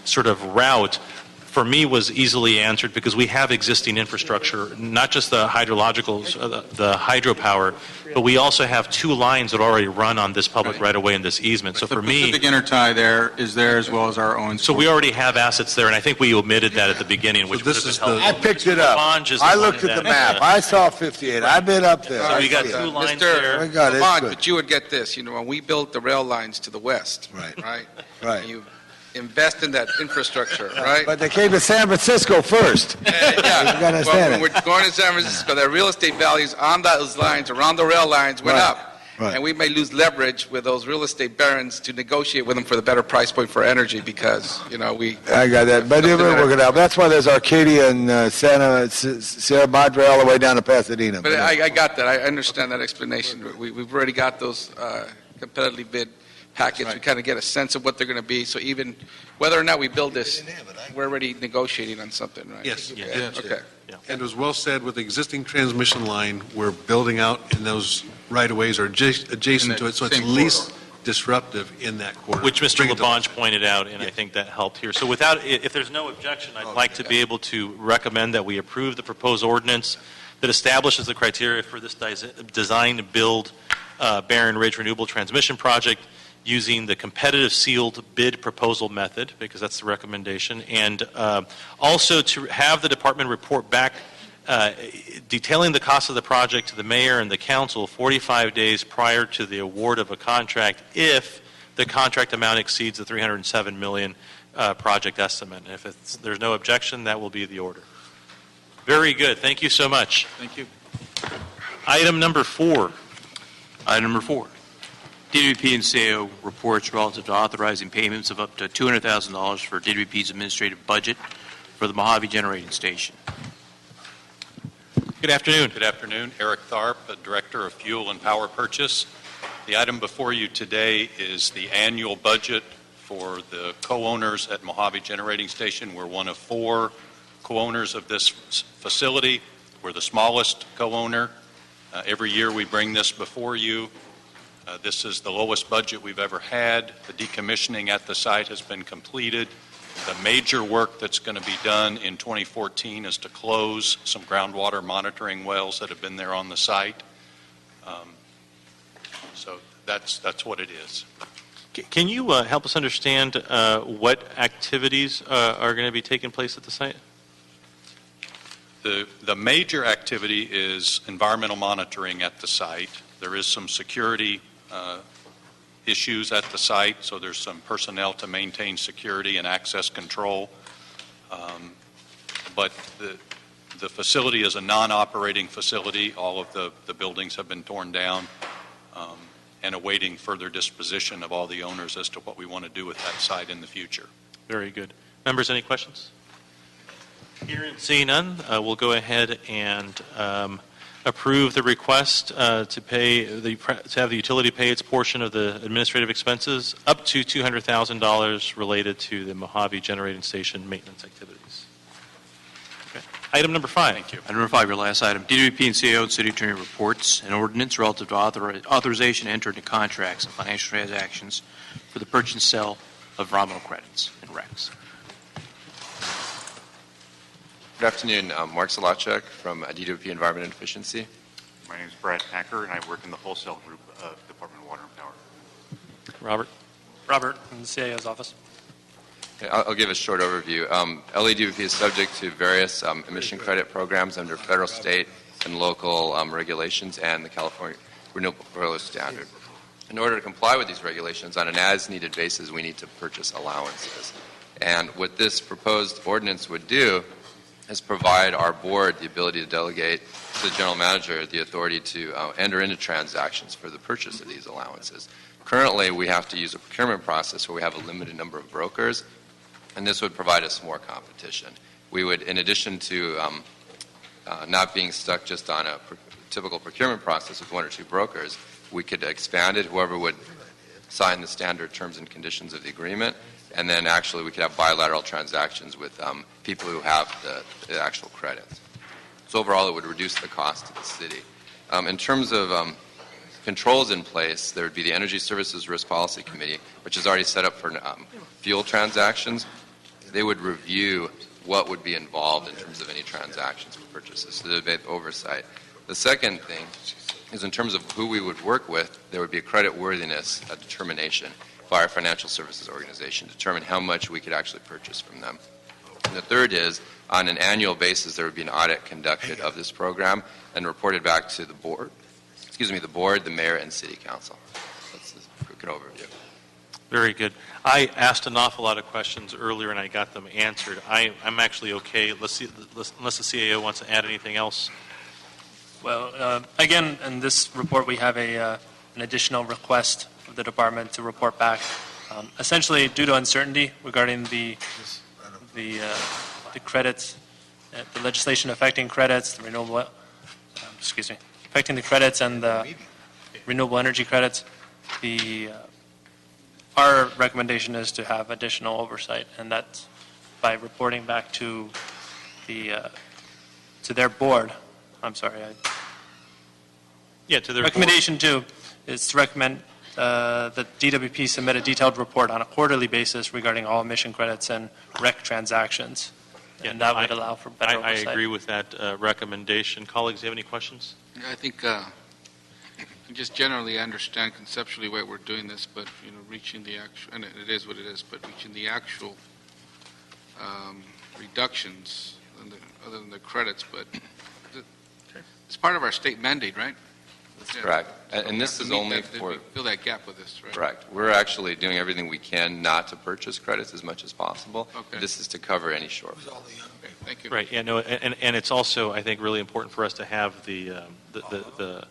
[SPEAKER 1] sort of route, for me, was easily answered because we have existing infrastructure, not just the hydrological, the hydropower, but we also have 2 lines that already run on this public right-of-way and this easement. So for me,
[SPEAKER 12] the Pacific intertie there is there as well as our own.
[SPEAKER 1] so we already have assets there, and I think we omitted that at the beginning, which would have been helpful.
[SPEAKER 8] I picked it up. I looked at the map. I saw 58. I've been up there.
[SPEAKER 1] So we got 2 lines there.
[SPEAKER 5] But you would get this, when we built the rail lines to the west,
[SPEAKER 8] Right.
[SPEAKER 5] You invest in that infrastructure, right?
[SPEAKER 8] But they came to San Francisco first.
[SPEAKER 5] Yeah.
[SPEAKER 8] You gotta understand
[SPEAKER 5] when we're going to San Francisco, the real estate values on those lines, around the rail lines, went up.
[SPEAKER 8] Right.
[SPEAKER 5] And we may lose leverage with those real estate barons to negotiate with them for the better price point for energy because, we...
[SPEAKER 8] I got that. But it will work it out. That's why there's Arcadia and Sierra Madre all the way down to Pasadena.
[SPEAKER 5] But I got that. I understand that explanation. We've already got those competitively bid packets. We kind of get a sense of what they're going to be. So even whether or not we build this, we're already negotiating on something, right?
[SPEAKER 10] Yes.
[SPEAKER 5] Okay.
[SPEAKER 10] And it was well said, with the existing transmission line, we're building out in those right-of-ways or adjacent to it, so it's least disruptive in that corridor.
[SPEAKER 1] Which Mr. Labange pointed out, and I think that helped here. So if there's no objection, I'd like to be able to recommend that we approve the proposed ordinance that establishes the criteria for this design to build Barron Ridge Renewable Transmission Project using the competitive sealed bid proposal method, because that's the recommendation, and also to have the department report back detailing the cost of the project to the mayor and the council 45 days prior to the award of a contract if the contract amount exceeds the $307 million project estimate. And if there's no objection, that will be the order. Very good. Thank you so much.
[SPEAKER 12] Thank you.
[SPEAKER 1] Item number 4.
[SPEAKER 2] Item number 4. DWP and CAO reports relative to authorizing payments of up to $200,000 for DWP's administrative budget for the Mojave Generating Station.
[SPEAKER 1] Good afternoon.
[SPEAKER 13] Good afternoon. Eric Tharp, Director of Fuel and Power Purchase. The item before you today is the annual budget for the co-owners at Mojave Generating Station. We're one of 4 co-owners of this facility. We're the smallest co-owner. Every year we bring this before you. This is the lowest budget we've ever had. The decommissioning at the site has been completed. The major work that's going to be done in 2014 is to close some groundwater monitoring wells that have been there on the site. So that's what it is.
[SPEAKER 1] Can you help us understand what activities are going to be taking place at the site?
[SPEAKER 13] The major activity is environmental monitoring at the site. There is some security issues at the site, so there's some personnel to maintain security and access control. But the facility is a non-operating facility. All of the buildings have been torn down and awaiting further disposition of all the owners as to what we want to do with that site in the future.
[SPEAKER 1] Very good. Members, any questions? Hearing and seeing none, we'll go ahead and approve the request to have the utility pay its portion of the administrative expenses up to $200,000 related to the Mojave Generating Station maintenance activities. Okay. Item number 5.
[SPEAKER 2] Thank you. Item number 5, your last item. DWP and CAO and City Attorney reports an ordinance relative to authorization to enter into contracts and financial transactions for the purchase and sale of environmental credits and RECs.
[SPEAKER 7] Good afternoon. Mark Solachek from DWP Environment and Efficiency.
[SPEAKER 14] My name is Brad Packer, and I work in the wholesale group of Department of Water and Power.
[SPEAKER 11] Robert, in the CAO's office.
[SPEAKER 7] Okay, I'll give a short overview. LADWP is subject to various emission credit programs under federal, state, and local regulations and the California Renewable Fuel Standard. In order to comply with these regulations on an as-needed basis, we need to purchase allowances. And what this proposed ordinance would do is provide our board the ability to delegate to the general manager the authority to enter into transactions for the purchase of these allowances. Currently, we have to use a procurement process where we have a limited number of brokers, and this would provide us more competition. We would, in addition to not being stuck just on a typical procurement process with one or two brokers, we could expand it, whoever would sign the standard terms and conditions of the agreement, and then actually we could have bilateral transactions with people who have the actual credits. So overall, it would reduce the cost to the city. In terms of controls in place, there would be the Energy Services Risk Policy Committee, which is already set up for fuel transactions. They would review what would be involved in terms of any transactions for purchases, so there would be oversight. The second thing is in terms of who we would work with, there would be a credit worthiness determination by our financial services organization to determine how much we could actually purchase from them. And the third is, on an annual basis, there would be an audit conducted of this program and reported back to the board, the board, the mayor, and city council. That's a quick overview.
[SPEAKER 1] Very good. I asked an awful lot of questions earlier, and I got them answered. I'm actually okay. Let's see, unless the CAO wants to add anything else.
[SPEAKER 11] Well, again, in this report, we have an additional request of the department to report back. Essentially, due to uncertainty regarding the credits, the legislation affecting credits, the renewable, affecting the credits and the renewable energy credits, our recommendation is to have additional oversight, and that's by reporting back to their board. I'm sorry.
[SPEAKER 1] To their
[SPEAKER 11] recommendation two is to recommend that DWP submit a detailed report on a quarterly basis regarding all emission credits and REC transactions.
[SPEAKER 1] Yeah,
[SPEAKER 11] and that would allow for better oversight.
[SPEAKER 1] I agree with that recommendation. Colleagues, do you have any questions?
[SPEAKER 5] I think just generally understand conceptually why we're doing this, but reaching the actual, and it is what it is, but reaching the actual reductions other than the credits, but it's part of our state mandate, right?
[SPEAKER 7] That's correct. And this is only for...
[SPEAKER 5] Fill that gap with this, right?
[SPEAKER 7] Correct. We're actually doing everything we can not to purchase credits as much as possible.
[SPEAKER 5] Okay.
[SPEAKER 7] This is to cover any shortfall.
[SPEAKER 5] Okay, thank you.
[SPEAKER 1] Right. Yeah. No. And it's also, I think, really important for us to have the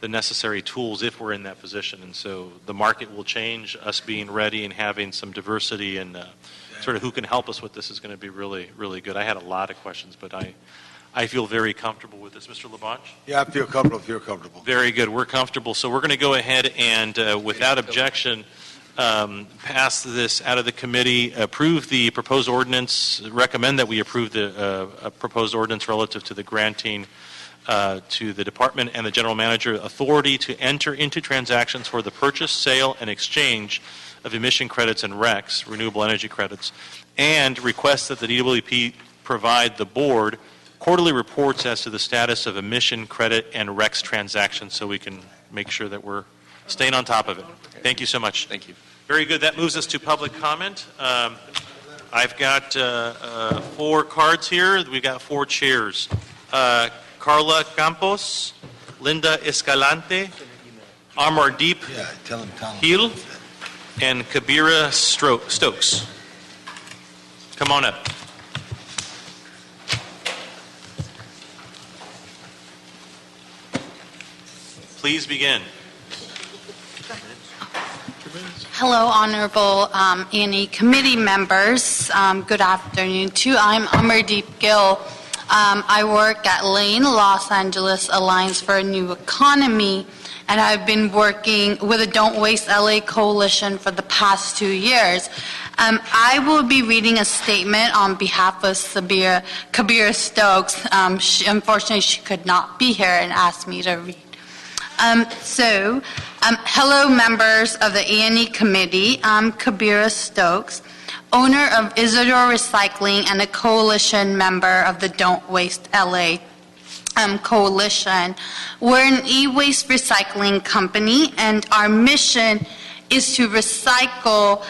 [SPEAKER 1] necessary tools if we're in that position. And so the market will change. Us being ready and having some diversity and sort of who can help us with this is going to be really, really good. I had a lot of questions, but I feel very comfortable with this. Mr. LaBonge?
[SPEAKER 8] Yeah, I feel comfortable if you're comfortable.
[SPEAKER 1] Very good. We're comfortable. So we're going to go ahead and, without objection, pass this out of the committee, approve the proposed ordinance, recommend that we approve the proposed ordinance relative to the granting to the department and the general manager authority to enter into transactions for the purchase, sale, and exchange of emission credits and RECs, renewable energy credits, and request that the DWP provide the board quarterly reports as to the status of emission credit and RECs transactions so we can make sure that we're staying on top of it. Thank you so much.
[SPEAKER 7] Thank you.
[SPEAKER 1] Very good. That moves us to public comment. I've got 4 cards here. We've got 4 chairs. Carla Campos, Linda Escalante, Amardeep Hill, and Kabira Stokes. Come on up. Please begin.
[SPEAKER 15] Hello, Honorable A&E Committee members. Good afternoon, too. I'm Amardeep Gill. I work at Lane, Los Angeles Alliance for a New Economy, and I've been working with the Don't Waste LA Coalition for the past 2 years. I will be reading a statement on behalf of Kabira Stokes. Unfortunately, she could not be here and asked me to read. Hello, members of the A&E Committee. I'm Kabira Stokes, owner of Isidore Recycling and a coalition member of the Don't Waste LA Coalition. We're an e-waste recycling company, and our mission is to recycle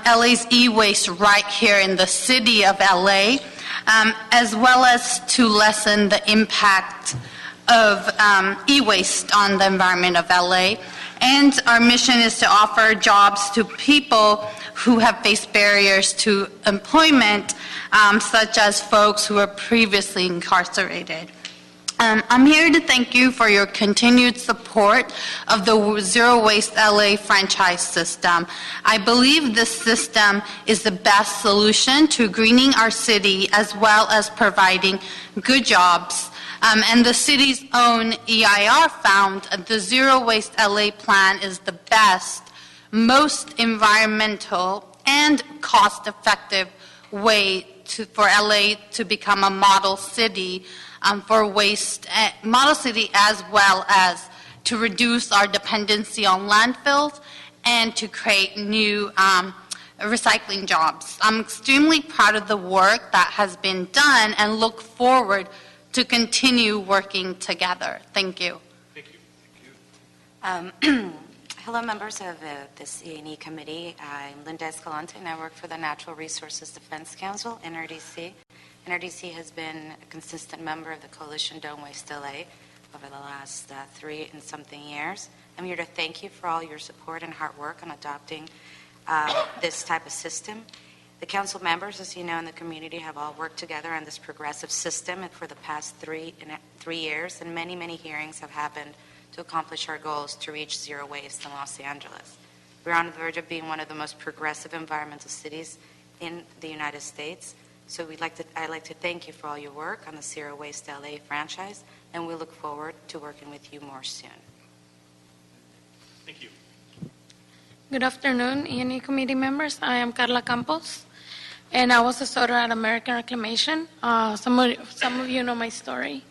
[SPEAKER 15] LA's e-waste right here in the city of LA, as well as to lessen the impact of e-waste on the environment of LA. And our mission is to offer jobs to people who have faced barriers to employment, such as folks who were previously incarcerated. I'm here to thank you for your continued support of the Zero Waste LA franchise system. I believe this system is the best solution to greening our city as well as providing good jobs. And the city's own EIR found the Zero Waste LA plan is the best, most environmental and cost-effective way for LA to become a model city for waste, model city, as well as to reduce our dependency on landfills and to create new recycling jobs. I'm extremely proud of the work that has been done and look forward to continue working together. Thank you.
[SPEAKER 16] Hello, members of this E&E committee. I'm Linda Escalante, and I work for the Natural Resources Defense Council, NRDC. NRDC has been a consistent member of the coalition Don't Waste LA over the last 3 and something years. I'm here to thank you for all your support and hard work on adopting this type of system. The council members, as you know, in the community have all worked together on this progressive system for the past 3 years, and many, many hearings have happened to accomplish our goals to reach zero waste in Los Angeles. We're on the verge of being one of the most progressive environmental cities in the United States. So I'd like to thank you for all your work on the Zero Waste LA franchise, and we look forward to working with you more soon.
[SPEAKER 1] Thank you.
[SPEAKER 17] Good afternoon, E&E committee members. I am Carla Campos, and I was a sorter at American Reclamation. Some of you know my story.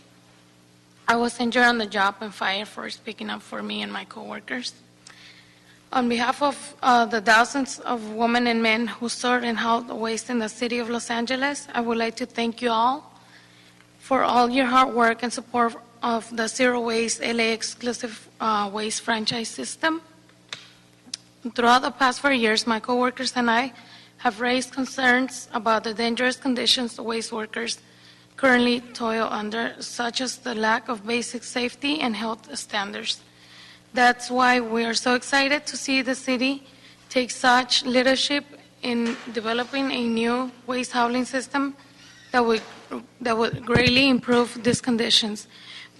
[SPEAKER 17] I was injured on the job and fired for speaking up for me and my coworkers. On behalf of the thousands of women and men who sort and haul the waste in the city of Los Angeles, I would like to thank you all for all your hard work and support of the Zero Waste LA exclusive waste franchise system. Throughout the past 4 years, my coworkers and I have raised concerns about the dangerous conditions the waste workers currently toil under, such as the lack of basic safety and health standards. That's why we are so excited to see the city take such leadership in developing a new waste hauling system that would greatly improve these conditions.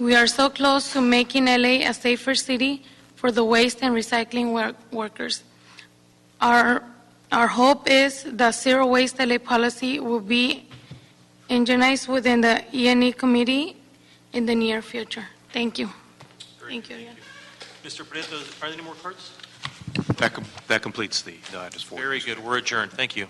[SPEAKER 17] We are so close to making LA a safer city for the waste and recycling workers. Our hope is that Zero Waste LA policy will be engineered within the E&E committee in the near future. Thank you. Thank you again.
[SPEAKER 1] Mr. Prieto, are there any more cards?
[SPEAKER 2] That completes the items for.
[SPEAKER 1] Very good. We're adjourned. Thank you.